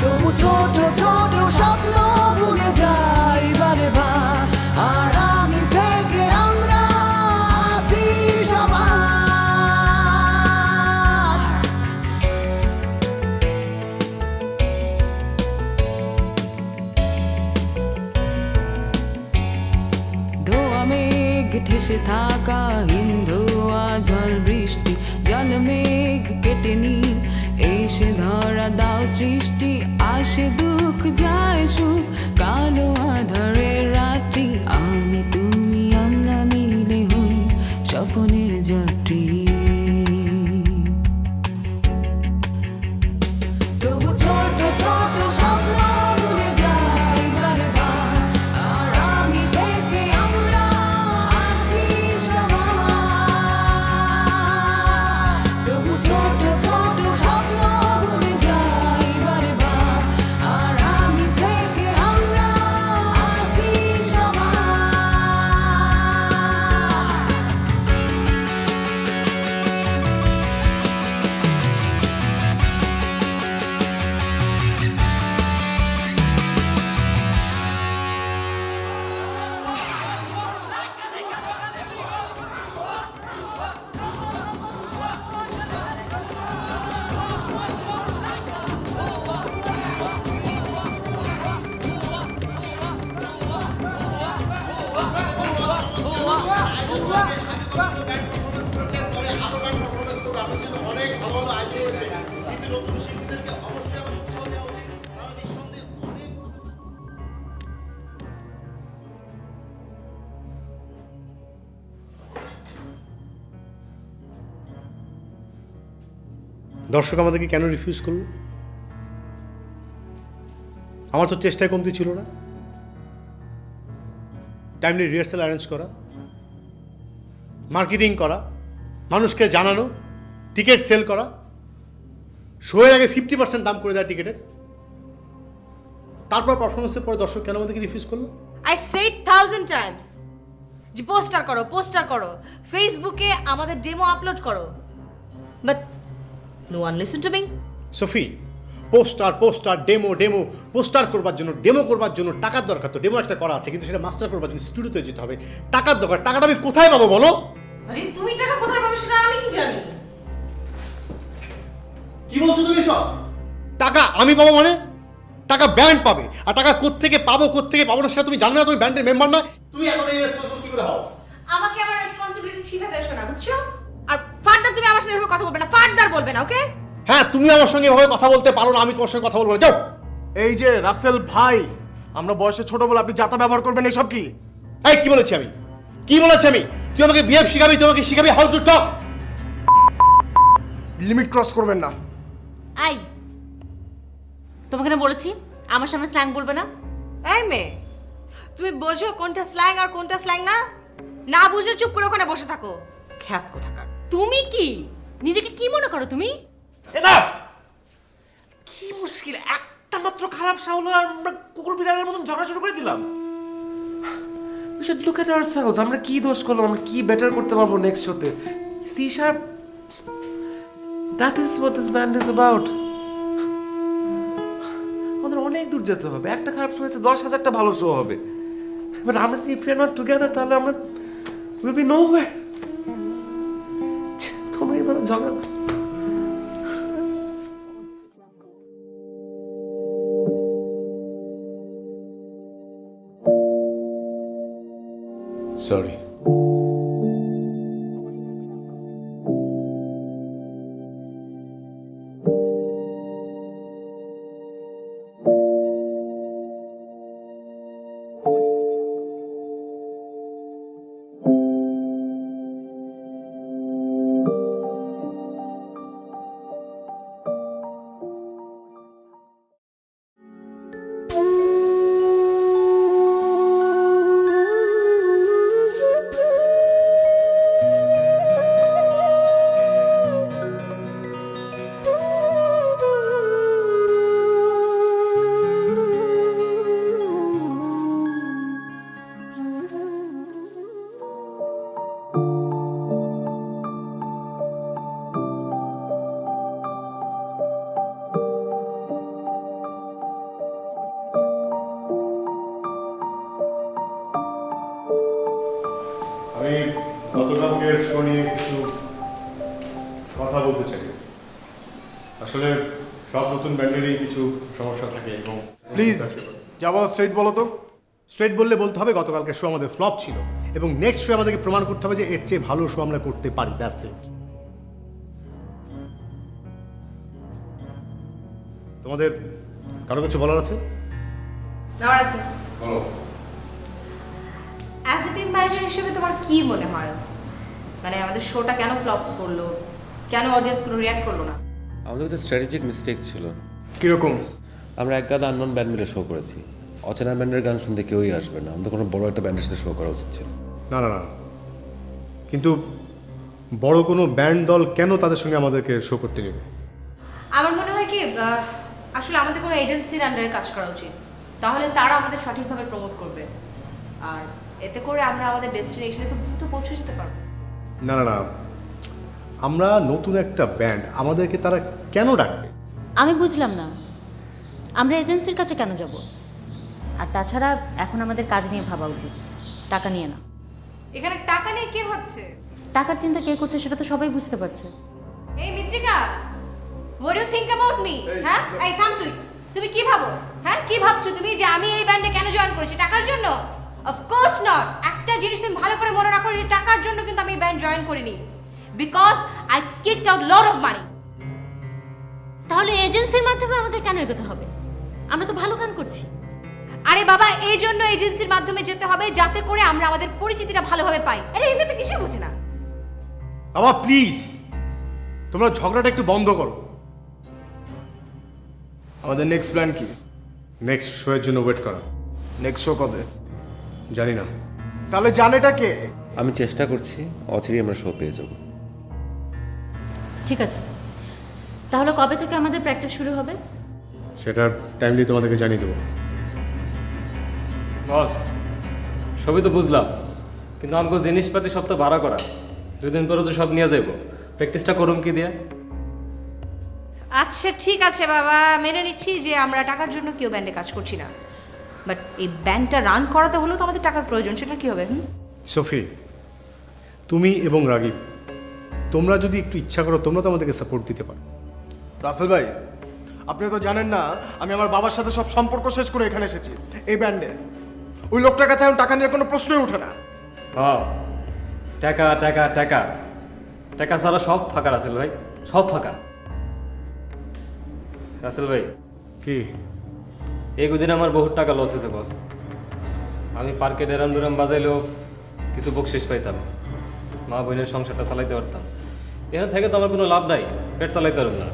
তবু ছোট ছোট স্বপ্ন ভুলে যাই বারে বার আর আমি থেকে আমরা আছি সবার ধোয়া মেঘ ঠেসে থাকা হিমধোয়া ঝড় বৃষ্টি জল মেঘ কেটে নীল এসে ধরা দাও সৃষ্টি আসে দুঃখ যায় সুখ কালো আধারের রাত্রি আমি তুমি আমরা মিলে হই স্বপ্নের যাত্রী তবু ছোট ছোট স্বপ্ন ভুলে যাই বারবার আর আমি থেকে আমরা আছি সবাই তবু ছোট ছোট স্বপ্ন ভুলে যাই বারবার আর আমি থেকে আমরা আছি সবাই দর্শক আমাদেরকে কেন রিফিউজ করলো? আমার তো চেষ্টায় কমতি ছিল না। টাইমলি রিহার্সাল অ্যারেঞ্জ করা, মার্কেটিং করা, মানুষকে জানানো, টিকিট সেল করা, শোয়ের আগে 50% দাম করে দেয় টিকিটের। তারপর পারফরমেন্সের পরে দর্শক কেন আমাদেরকে রিফিউজ করলো? আই সেড 1000 টাইমস যে পোস্টার করো, ফেসবুকে আমাদের ডেমো আপলোড করো, but no one listen to me. Shafi, poster demo poster করবার জন্য, ডেমো করবার জন্য টাকার দরকার। তো ডেমো একটা করা আছে, কিন্তু সেটা মাস্টার করবার জন্য স্টুডিওতে যেতে হবে, টাকার দরকার। টাকাটা আমি কোথায় পাবো বলো? আরে তুমি টাকা কোথায় পাবে সেটা আমি কি জানি? কি বলছো তুমি সব? টাকা আমি পাবো মানে? টাকা ব্যান্ড পাবে, আর টাকা কোত্থেকে পাবো না সেটা তুমি জানো না? তুমি ব্যান্ডের মেম্বার না, তুমি এখন এই রেসপন্সিবল কি করে হও? আমাকে আমার রেসপন্সিবিলিটি শিখাতে এসো না, বুঝছো? আর ফার্দার তুমি আমার সাথে এভাবে কথা বলবে না, ফার্দার বলবে না, ওকে? হ্যাঁ, তুমি আমার সঙ্গে এভাবে কথা বলতে পারো না, আমি তোমার সঙ্গে কথা বলবো না। যাও। এই যে রাসেল ভাই, আমরা বয়সে ছোট বলে আপনি যাতা ব্যবহার করবেন এসব কি? এই কি বলেছি আমি? তুই আমাকে বিহেভ শিখাবি, তুই আমাকে শিখাবি how to talk. Limit cross করবেন না। আই তোমাকে না বলেছি আমার সামনে স্ল্যাং বলবে না? এই মেয়ে, তুমি বোঝো কোনটা স্ল্যাং আর কোনটা স্ল্যাং না? না বুঝে চুপ করে ওখানে বসে থাকো, খ্যাত কোথাকার। তুমি কি নিজেকে কি মনে করো তুমি? এনাফ! কি মুশকিল, একটা মাত্র খারাপ শাওল আর আমরা কুকুর বিড়ালের মতন ঝগড়া শুরু করে দিলাম। We should look at ourselves. আমরা কি দোষ করলাম, আমরা কি বেটার করতে পারবো নেক্সট শোতে। C Sharp, that is what this band is about. আমাদের অনেক দূর যেতে হবে। একটা খারাপ শো হয়েছে, 10,000টা ভালো শো হবে। But আমরা যদি if we are not together, তাহলে আমরা will be nowhere. তোমরা এভাবে ঝগড়া সরি। আমি গতকালকের শো নিয়ে কিছু কথা বলতে চাই। আসলে সব নতুন ব্যান্ডেরই কিছু সমস্যা থাকে এবং প্লিজ যাবো স্ট্রেট বলো তো। স্ট্রেট বললে বলতে হবে গতকালকের শো আমাদের ফ্লপ ছিল এবং নেক্সট শো আমাদেরকে প্রমাণ করতে হবে যে এর চেয়ে ভালো শো আমরা করতে পারি। That's it. তোমাদের কারো কিছু বলার আছে? নেওয়ার আছে। অ্যাজ এ টিম ম্যানেজার হিসেবে তোমার কি মনে হয়, মানে আমাদের শোটা কেন ফ্লপ করলো, কেন অডিয়েন্স কোনো রিয়াক্ট করলো না? আমাদের কাছে স্ট্র্যাটেজিক মিস্টেক ছিল। কিরকম? আমরা এক গাদা আননোন ব্যান্ড মিলে শো করেছি। অচেনা ব্যান্ডের গান শুনতে কেউই আসবে না, আমাদের কোনো বড় একটা ব্যান্ডের সাথে শো করা উচিত ছিল। না না না, কিন্তু বড় কোনো ব্যান্ড দল কেন তাদের সঙ্গে আমাদেরকে শো করতে নেবে? আমার মনে হয় কি আসলে আমাদের কোনো এজেন্সির আন্ডারে কাজ করা উচিত, তাহলে তারা আমাদের সঠিকভাবে প্রমোট করবে, আর এতে করে আমরা আমাদের ডেস্টিনেশনে খুব দ্রুত পৌঁছে যেতে পারবো। না না না, আমরা নতুন একটা ব্যান্ড, আমাদেরকে তারা কেন ডাকবে? আমি বুঝলাম না, আমরা এজেন্সির কাছে কেন যাব? আর তাছাড়া এখন আমাদের কাজ নিয়ে ভাবা উচিত, টাকা নিয়ে না। এখানে টাকা নিয়ে কে ভাবছে? টাকার চিন্তা কে করছে সেটা তো সবাই বুঝতে পারছে। এই মিত্রিকা, what do you think about me? হ্যাঁ, এই থাম তুই। তুমি কি ভাবো? হ্যাঁ, কি ভাবছো তুমি যে আমি এই ব্যান্ডে কেন জয়েন করেছি? টাকার জন্য? Of course not. একটা জিনিস তুমি ভালো করে মনে রাখো, যে টাকার জন্য কিন্তু আমি এই ব্যান্ড জয়েন করিনি, because I kicked out lot of money. তাহলে এজেন্সির মাধ্যমে আমাদের কেন এগোতে হবে? আমরা তো ভালো গান করছি। আরে বাবা, এই জন্য এজেন্সির মাধ্যমে যেতে হবে যাতে করে আমরা আমাদের পরিচিতিটা ভালোভাবে পাই। আরে এমনিতে কিছুই বুঝি না। বাবা প্লিজ, তোমরা ঝগড়াটা একটু বন্ধ করো। আমাদের নেক্সট প্ল্যান কি? নেক্সট শো এর জন্য ওয়েট করা। নেক্সট শো কবে? জানি না। তাহলে জানেটা কে? আমি চেষ্টা করছি, অচিরেই আমরা শো পেয়ে যাব। ঠিক আছে, তাহলে কবে থেকে আমাদের প্র্যাকটিস শুরু হবে? সেটা টাইমলি তোমাদেরকে জানিয়ে দেবো। বস, সবই তো বুঝলাম, কিন্তু আমাকে জিনিসপাতি সব তো ভাড়া করা, 2 দিন পরে তো সব নিয়ে যাইব। প্র্যাকটিসটা করুম কি দিয়া? আচ্ছা ঠিক আছে বাবা, মেনে নিচ্ছি যে আমরা টাকার জন্য কেউ ব্যান্ডে কাজ করছি না, বাট এই ব্যান্ডটা রান করাতে হলেও তো আমাদের টাকার প্রয়োজন, সেটা কি হবে? সফি, তুমি এবং রাগিব, তোমরা যদি একটু ইচ্ছা করো তোমরা তো আমাদেরকে সাপোর্ট দিতে পারো। রাসেল ভাই, আপনি তো জানেন না আমি আমার বাবার সাথে সব সম্পর্ক শেষ করে এখানে এসেছি এই ব্যান্ডে। ওই লোকটার কাছে এখন টাকা নিয়ে কোনো প্রশ্নই ওঠে না। হ্যাঁ, টাকা টাকা টাকা টাকা ছাড়া সব ফাঁকা রাসেল ভাই, সব ফাঁকা। রাসেল ভাই, কি এই দুদিন আমার বহুত টাকা লস হয়েছে বস। আমি পার্কে ডেরাম ডুরাম বাজাইলেও কিছু বকশিস পাইতাম, মা বোনের সংসারটা চালাইতে পারতাম। এখানে থেকে তো আমার কোনো লাভ নাই, পেট চালাইতে পারব না।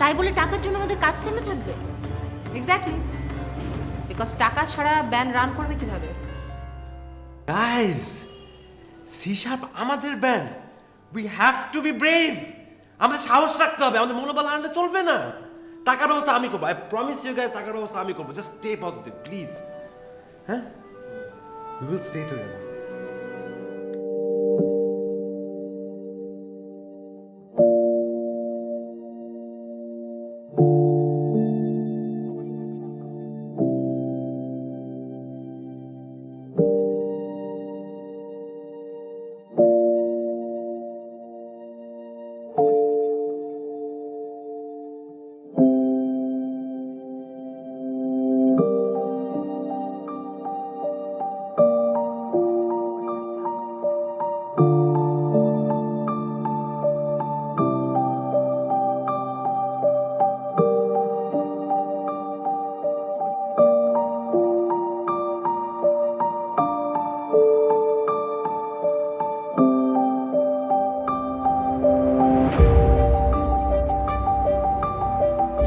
তাই বলে টাকার জন্য আমাদের কাজ থেমে থাকবে? এক্স্যাক্টলি, বিকজ টাকা ছাড়া ব্যান্ড রান করবে কিভাবে? গাইস, সি শার্প আমাদের band, we have to B brave. আমাদের সাহস রাখতে হবে, আমাদের মনোবল আনলে চলবে না। টাকার ব্যবস্থা আমি করবো, আই প্রমিস ইউ গাইস, টাকার ব্যবস্থা আমি করবো। Just stay positive please. হ্যাঁ, we will stay together.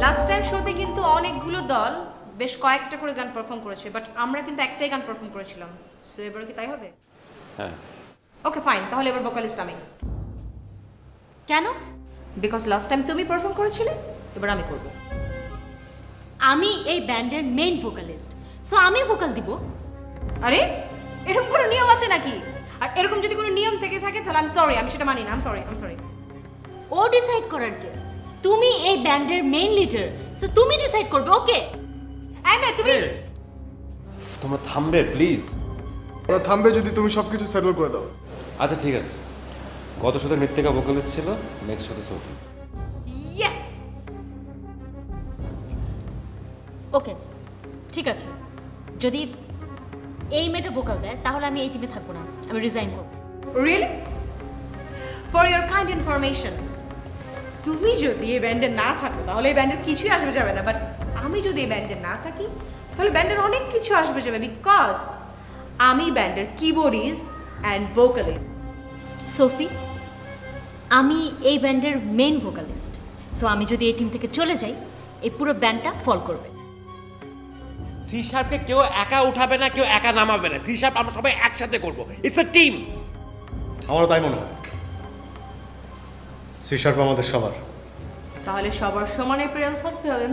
Last time শোতে কিন্তু অনেকগুলো দল বেশ কয়েকটা করে গান পারফর্ম করেছে, বাট আমরা কিন্তু একটাই গান পারফর্ম করেছিলাম। সো এবারে কি তাই হবে? হ্যাঁ। ওকে ফাইন, তাহলে এবার ভোকালিস্ট আমি। কেন? বিকজ লাস্ট টাইম তুমি পারফর্ম করেছিলে, এবার আমি করব। আমি এই ব্যান্ডের মেইন ভোকালিস্ট, সো আমি ভোকাল দিব। আরে এরকম কোনো নিয়ম আছে নাকি? আর এরকম যদি কোনো নিয়ম থেকে থাকে তাহলে আমি সরি, আমি সেটা মানি না। I am sorry. ও ডিসাইড করার কে? তুমি এই ব্যান্ডের মেইন লিডার, সো তুমি ডিসাইড করবে। ওকে? এই মে, তুমি তোমরা থামবে প্লিজ? ওরা থামবে যদি তুমি সবকিছু সেটেল করে দাও। আচ্ছা ঠিক আছে, গত শোতে মৃত্তিকা ভোকালিস্ট ছিল, নেক্সট শোতে সোফি। ইয়েস। ওকে ঠিক আছে, যদি এই মেয়েটা ভোকাল দেয় তাহলে আমি এই টিমে থাকবো না, আমি রিজাইন করব। Really? For your kind information, তুমি যদি এই ব্যান্ডে না থাকো তাহলে এই ব্যান্ডের কিছুই আসবে যাবে না, বাট আমি যদি এই ব্যান্ডে না থাকি তাহলে ব্যান্ডের অনেক কিছু আসবে যাবে, বিকজ আমি ব্যান্ডের কিবোর্ডিস্ট অ্যান্ড ভোকালিস্ট। সোফি, আমি এই ব্যান্ডের মেইন ভোকালিস্ট, সো আমি যদি এই টিম থেকে চলে যাই এই পুরো ব্যান্ডটা ফল করবে। সি শার্পকে কেউ একা উঠাবে না, কেউ একা নামাবে না। সি শার্প আমরা সবাই একসাথে করব, ইটস আ টিম। আমারও তাই মনে হয়। সি শার্প আমাদের সবার। তাহলে সবার সমানে প্রেয়ার থাকতে হবে।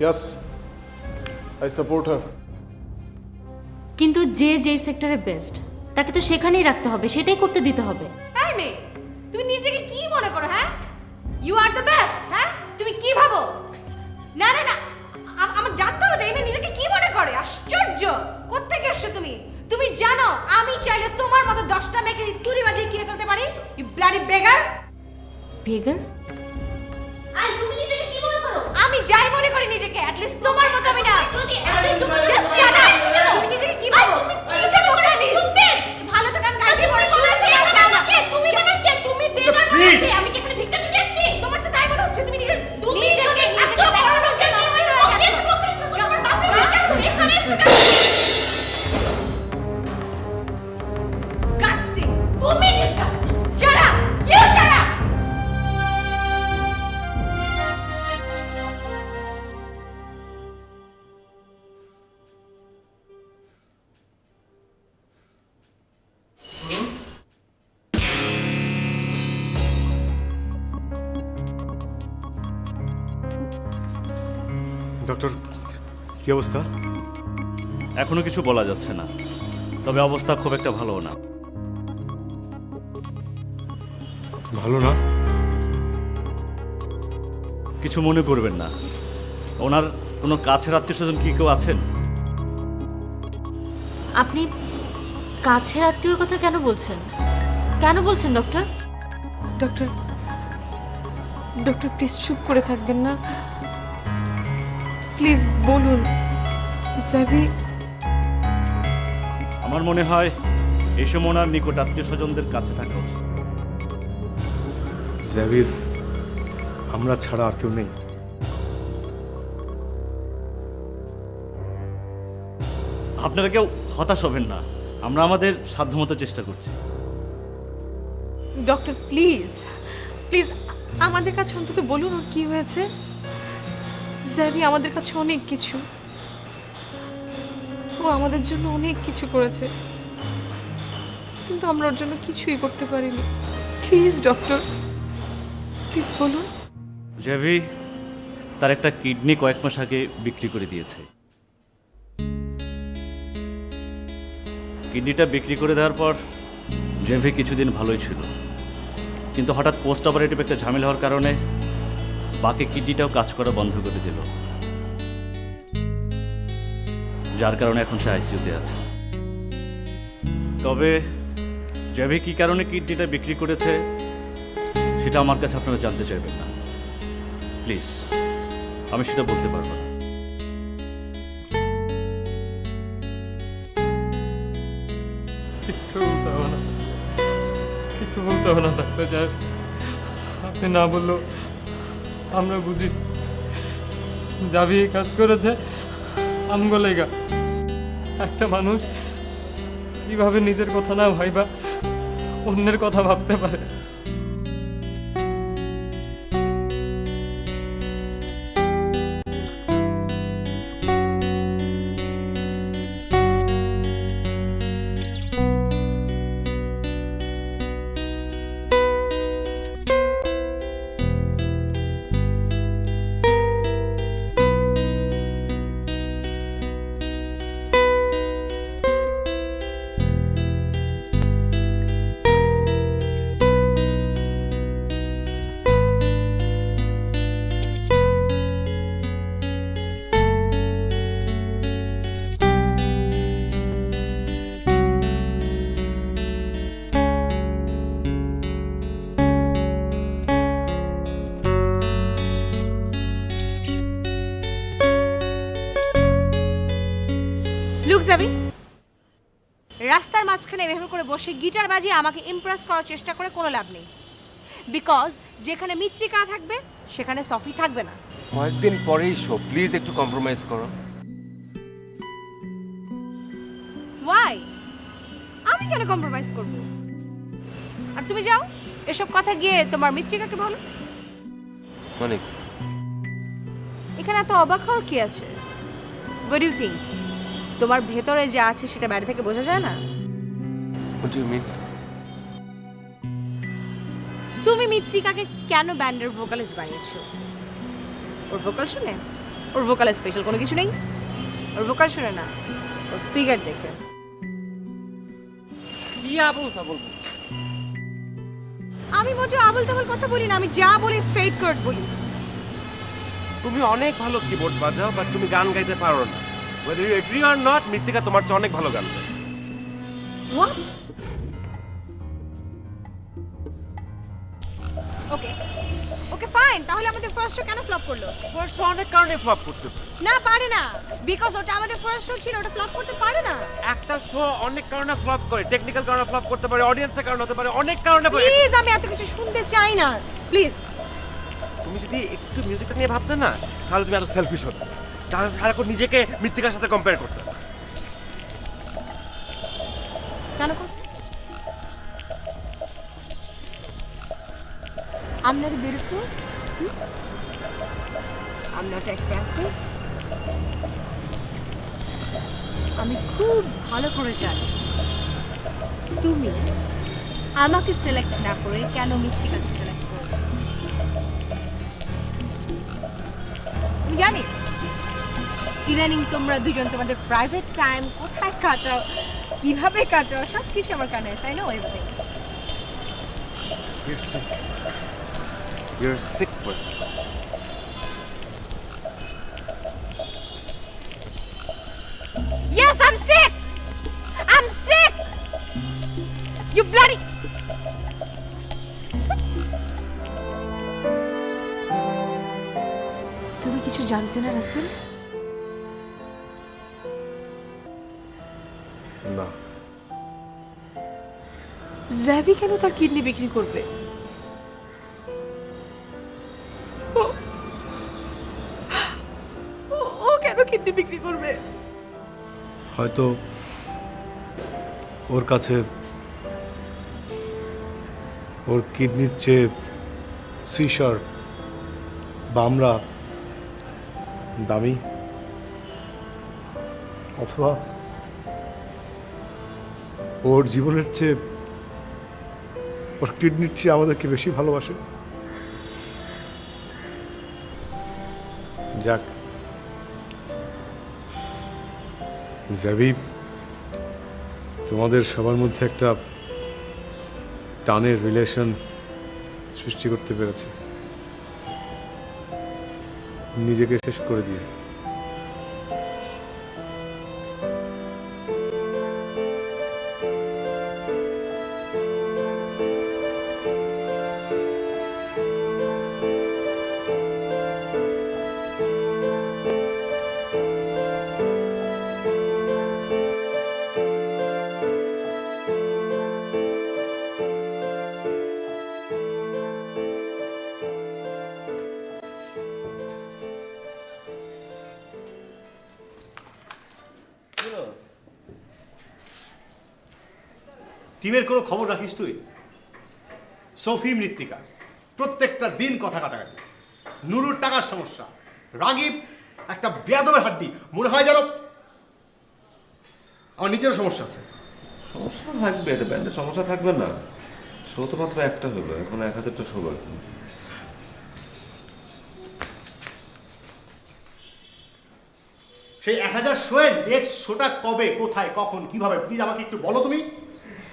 ইয়েস, আই সাপোর্ট হার। কিন্তু যে যেই সেক্টরে বেস্ট তাকে তো সেখানেই রাখতে হবে, সেটাই করতে দিতে হবে। এই মেয়ে, তুমি নিজেকে কি মনে করো? হ্যাঁ, ইউ আর দ্য বেস্ট। হ্যাঁ, তুমি কি ভাবো? না না না, আমার জানতে হবে এই মেয়ে নিজেকে কি মনে করে। আশ্চর্য, কোত্থেকে এসছো তুমি? তুমি জানো আমি চাইলে তোমার মতো 10টা মেয়েকে তুড়ি বাজিয়ে কিনে ফেলতে পারি। You bloody বেগার। বেগার? আর তুমি নিজেকে কি মনে করো? আমি যাই মনে করি নিজেকে, অ্যাট লিস্ট তোমার মতো আমি না। যদি এতই জাস্ট শাট আপ। তুমি নিজেকে কি ভাবো? তুমি কি ভাবো? ভালো তো গান গাইতে পারো, শুনতে পারো না। তুমি বলো কে? তুমি বেগার বলছো? আমি কি এখানে ভিক্ষা দিতে এসেছি? তোমার তো তাই মনে হচ্ছে। তুমি নিজে তুমি নিজেকে এত বড় লোক কেন হয়েছে? আমার বাপের এখানে এসে disgusting. তুমি disgusting. Shut up. You shut up. Doctor, কি অবস্থা? এখনো কিছু বলা যাচ্ছে না, তবে অবস্থা খুব একটা ভালো না। ভালো না? কিছু মনে করবেন না। ওনার কোনো কাছের আত্মীয়স্বজন কি কেউ আছেন? আপনি কাছের আত্মীয়র কথা কেন বলছেন? কেন বলছেন ডক্টর? ডক্টর, ডক্টর প্লিজ চুপ করে থাকবেন না, প্লিজ বলুন। জ্যাভি, আমার মনে হয় এই সময় ওনার নিকট আত্মীয়স্বজনদের কাছে থাকা উচিত। জ্যাভির আমরা ছাড়া আর কেউ নেই। আপনারা কেউ হতাশ হবেন না, আমরা আমাদের সাধ্যমতো চেষ্টা করছি। ডক্টর প্লিজ প্লিজ আমাদের কাছে অন্তত বলুন ওর কি হয়েছে। জ্যাভি আমাদের কাছে অনেক কিছু, ও আমাদের জন্য অনেক কিছু করেছে, কিন্তু আমরা ওর জন্য কিছুই করতে পারিনি। প্লিজ ডক্টর, প্লিজ বলুন। জ্যাভি তার একটা কিডনি কয়েক মাস আগে বিক্রি করে দিয়েছে। কিডনিটা বিক্রি করে দেওয়ার পর জ্যাভি কিছুদিন ভালোই ছিল, কিন্তু হঠাৎ পোস্ট অপারেটিভ একটা ঝামেলা হওয়ার কারণে বাকি কিডনিটাও কাজ করা বন্ধ করে দিল, যার কারণে এখন সে আইসিইউতে আছে। তবে জ্যাভি কি কারণে কিডনিটা বিক্রি করেছে সেটা আমার কাছে আপনারা জানতে চাইবেন না, প্লিজ। আমি সেটা বলতে পারবো না। কিচ্ছু বলতে হবে না, কিছু বলতে হবে না ডাক্তার সাহেব। আপনি না বললেও আমরা বুঝি যাবি এই কাজ করেছে আমগলেগা। একটা মানুষ কিভাবে নিজের কথা না ভাইবা অন্যের কথা ভাবতে পারে? যাবি রাস্তার মাঝখানে এভাবে করে বসে গিটার বাজিয়ে আমাকে ইমপ্রেস করার চেষ্টা করে কোনো লাভ নেই। বিকজ যেখানে মৃত্তিকা থাকবে সেখানে সফি থাকবে না। কয়েকদিন পরেই শো, প্লিজ একটু কম্প্রোমাইজ করো। ওয়াই? আমি কেন কম্প্রোমাইজ করব? আর তুমি যাও এসব কথা গিয়ে তোমার মৃত্তিকাকে বলো। মানে এখানে এত অবাক হওয়ার কি আছে? What do you think? তোমার ভেতরে যা আছে সেটা বাইরে থেকে বোঝা যায় না? What do you mean? তুমি মৃত্তিকাকে কেন ব্যান্ডের ভোকালিস্ট বানিয়েছো? ওর ভোকাল শুনে? ওর ভোকালে স্পেশাল কোনো কিছু নেই? ওর ভোকাল শুনে না, ওর ফিগার দেখে। কি আবল তাবল বলছো? আমি মোটেও আবল তাবল কথা বলি না, আমি যা বলি স্ট্রেইট কাট বলি। তুমি অনেক ভালো কিবোর্ড বাজাও, বাট তুমি গান গাইতে পারো না। whether you agree or not, মৃত্তিকা তোমার চেয়ে অনেক ভালো গান গায়। What? ওকে ওকে ফাইন, তাহলে আমাদের ফার্স্ট শো কেন ফ্লপ করলো? ফার্স্ট শো অনেক কারণে ফ্লপ করতে পারে। না পারে না, বিকজ ওটা আমাদের ফার্স্ট শো ছিল, ওটা ফ্লপ করতে পারে না। একটা শো অনেক কারণে ফ্লপ করে, টেকনিক্যাল কারণে ফ্লপ করতে পারে, অডিয়েন্সের কারণে হতে পারে, অনেক কারণে। প্লিজ আমি এত কিছু শুনতে চাই না, প্লিজ। তুমি যদি একটু মিউজিকটা নিয়ে ভাবতে না, তাহলে তুমি এত সেলফিশ হতে। তাহলে সারাক্ষণ নিজেকে মৃত্তিকার সাথে কম্পেয়ার করতে। কেন করতে? I'm not beautiful. I'm not attractive. আমি খুব ভালো করে জানি তুমি আমাকে সিলেক্ট না করে কেন মৃত্তিকাকে সিলেক্ট করেছো। আমি জানি ইদানিং তোমরা দুজন তোমাদের প্রাইভেট টাইম কোথায় কাটাও, কিভাবে কাটাও, সব কিছু আমার কানে আসে। I know everything. You're sick. You're a sick person. Yes, I'm sick. I'm sick. You bloody. তুমি কিছু জানতে না রাসেল? না। জ্যাবি কেন তার কিডনি বিক্রি করবে? ও কেন কিডনি বিক্রি করবে? হয়তো ওর কাছে ওর কিডনির চেয়ে সিশার বা আমরা দামি, অথবা ওর জীবনের চেয়ে ওর কিডনির চেয়ে আমাদেরকে বেশি ভালোবাসে। যাক, জ্যাবি তোমাদের সবার মধ্যে একটা টানের রিলেশন সৃষ্টি করতে পেরেছে নিজেকে শেষ করে দিয়ে। টিমের কোনো খবর রাখিস তুই? সফি, মৃত্তিকা প্রত্যেকটা দিন কথা কাটাকাটি, নুরুর টাকার সমস্যা, রাগিব একটা বেয়াদবের হাড্ডি, মনে হয় যেন আমার নিজেরও সমস্যা আছে। সমস্যা থাকবে, এটা ব্যান্ডের সমস্যা থাকবে না। শো তো মাত্র একটা হলো, এখন 1000টা শো বাকি। সেই 1000 শোয়ের নেক্সট শোটা কবে, কোথায়, কখন, কিভাবে, প্লিজ আমাকে একটু বলো তুমি।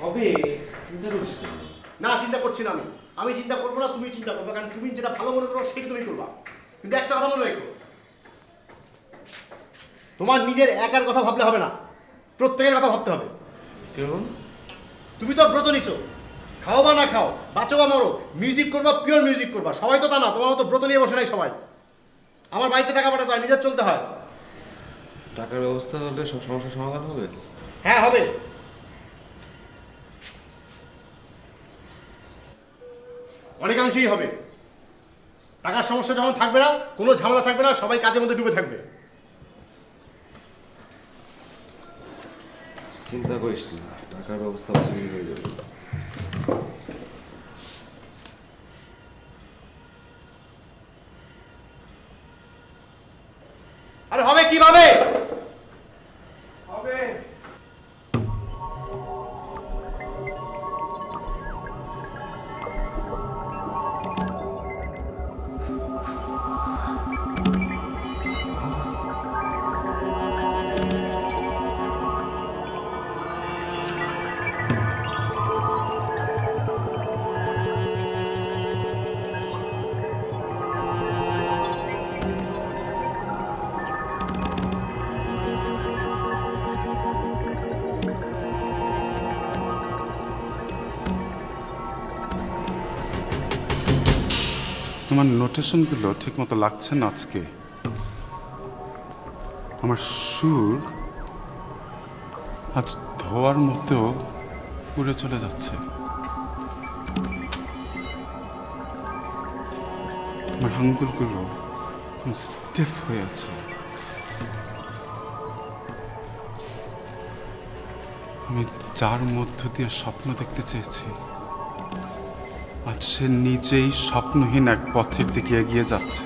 কবে চিন্তা করিস না, চিন্তা করছি না আমি চিন্তা করবো না, তুমি চিন্তা করবে, কারণ তুমি যেটা ভালো মনে করো সেটা তুমি করবা। কিন্তু একটা কথা মনে রেখো, তোমার নিজের একার কথা ভাবলে হবে না, প্রত্যেকের কথা ভাবতে হবে। কেমন? তুমি তো ব্রত নিছো, খাও বা না খাও, বাঁচো বা মরো, মিউজিক করবা, পিওর মিউজিক করবা। সবাই তো তা না, তোমার মতো ব্রত নিয়ে বসে নাই সবাই। আমার বাড়িতে টাকা পাঠাতে হয়, নিজের চলতে হয়। টাকার ব্যবস্থা হলে সব সমস্যার সমাধান হবে। হ্যাঁ হবে। অনেকাংশেই হবে। টাকার সমস্যা যখন থাকবে না, কোনো ঝামেলা থাকবে না, সবাই কাজের মধ্যে ডুবে থাকবে। চিন্তা করিস না, টাকার ব্যবস্থা অচিরেই হয়ে যাবে। আরে হবে কিভাবে? হবে। তোমার নোটেশনগুলো ঠিক মতো লাগছে না আজকে। আমার সুর আজ ধোয়ার মতো উড়ে চলে যাচ্ছে। আমার আঙ্গুলগুলো স্টিফ হয়ে আছে। আমি যার মধ্য দিয়ে স্বপ্ন দেখতে চেয়েছি, আজ সে নিজেই স্বপ্নহীন এক পথের দিকে এগিয়ে যাচ্ছে।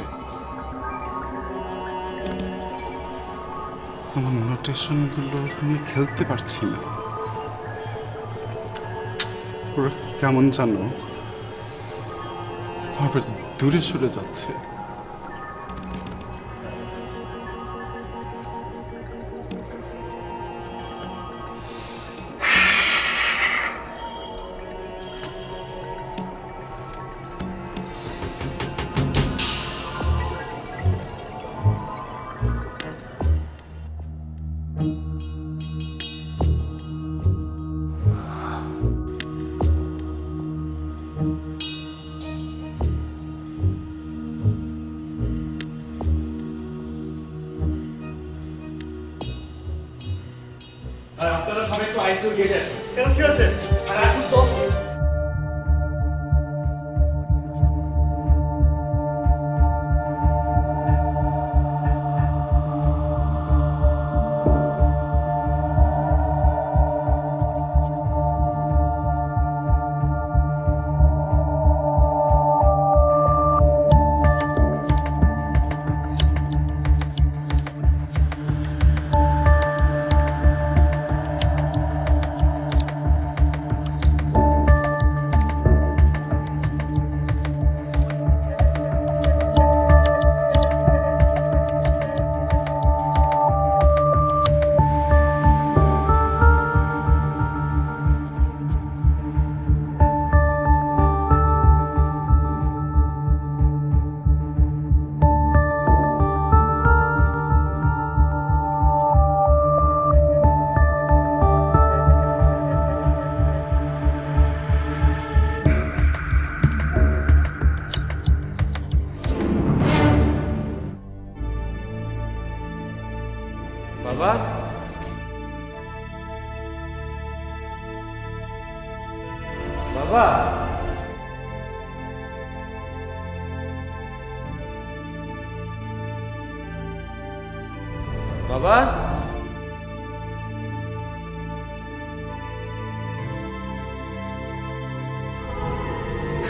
আমার নোটেশনগুলো নিয়ে খেলতে পারছি না। ওরা কেমন জানো আবার দূরে সরে যাচ্ছে। আপনারা সবাই একটু আইসিইউ গেটে আসুন। কেন কি হচ্ছে? আর আসুন তো। বাবা, বাবা, বাবা,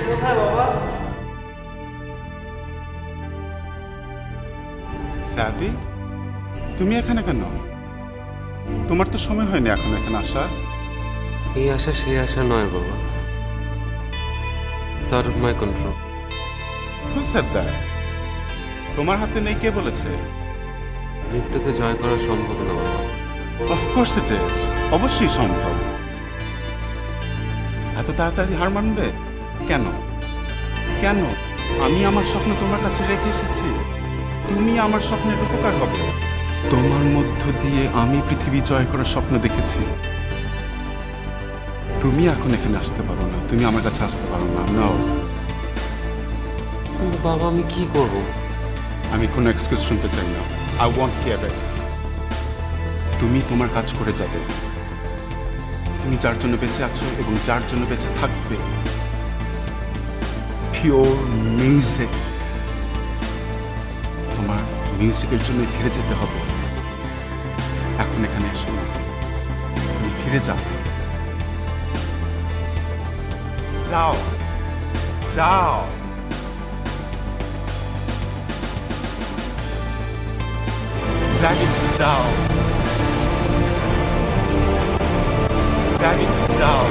কোথায় বাবা? স্যাভি, তুমি এখানে কেন? তোমার তো সময় হয়নি এখন এখানে আসার। এই আশা সেই আশা নয় বাবা, it's out of my control. Who said that? তোমার হাতে নেই কে বলেছে? মৃত্যুকে জয় করা সম্ভব না বাবা। অফকোর্স ইট ইজ, অবশ্যই সম্ভব। এত তাড়াতাড়ি হার মানবে কেন? কেন? আমি আমার স্বপ্ন তোমার কাছে রেখে এসেছি, তুমি আমার স্বপ্নের উপকার হবে। তোমার মধ্য দিয়ে আমি পৃথিবী জয় করার স্বপ্ন দেখেছি। তুমি এখন এখানে আসতে পারো না, তুমি আমার কাছে আসতে পারো না। নাও। কিন্তু বাবা আমি কি করব? আমি কোনো এক্সকিউজ শুনতে চাই না। আই ওয়ান্ট হিয়ার ইট। তুমি তোমার কাজ করে যাবে। তুমি যার জন্য বেঁচে আছো এবং যার জন্য বেঁচে থাকবে, পিওর মিউজিক। তোমার মিউজিকের জন্য ফিরে যেতে হবে। এখন এখানে এসো না, তুমি ফিরে যাও। যাও যাও। জাহিদ যাও, জাহিদ যাও।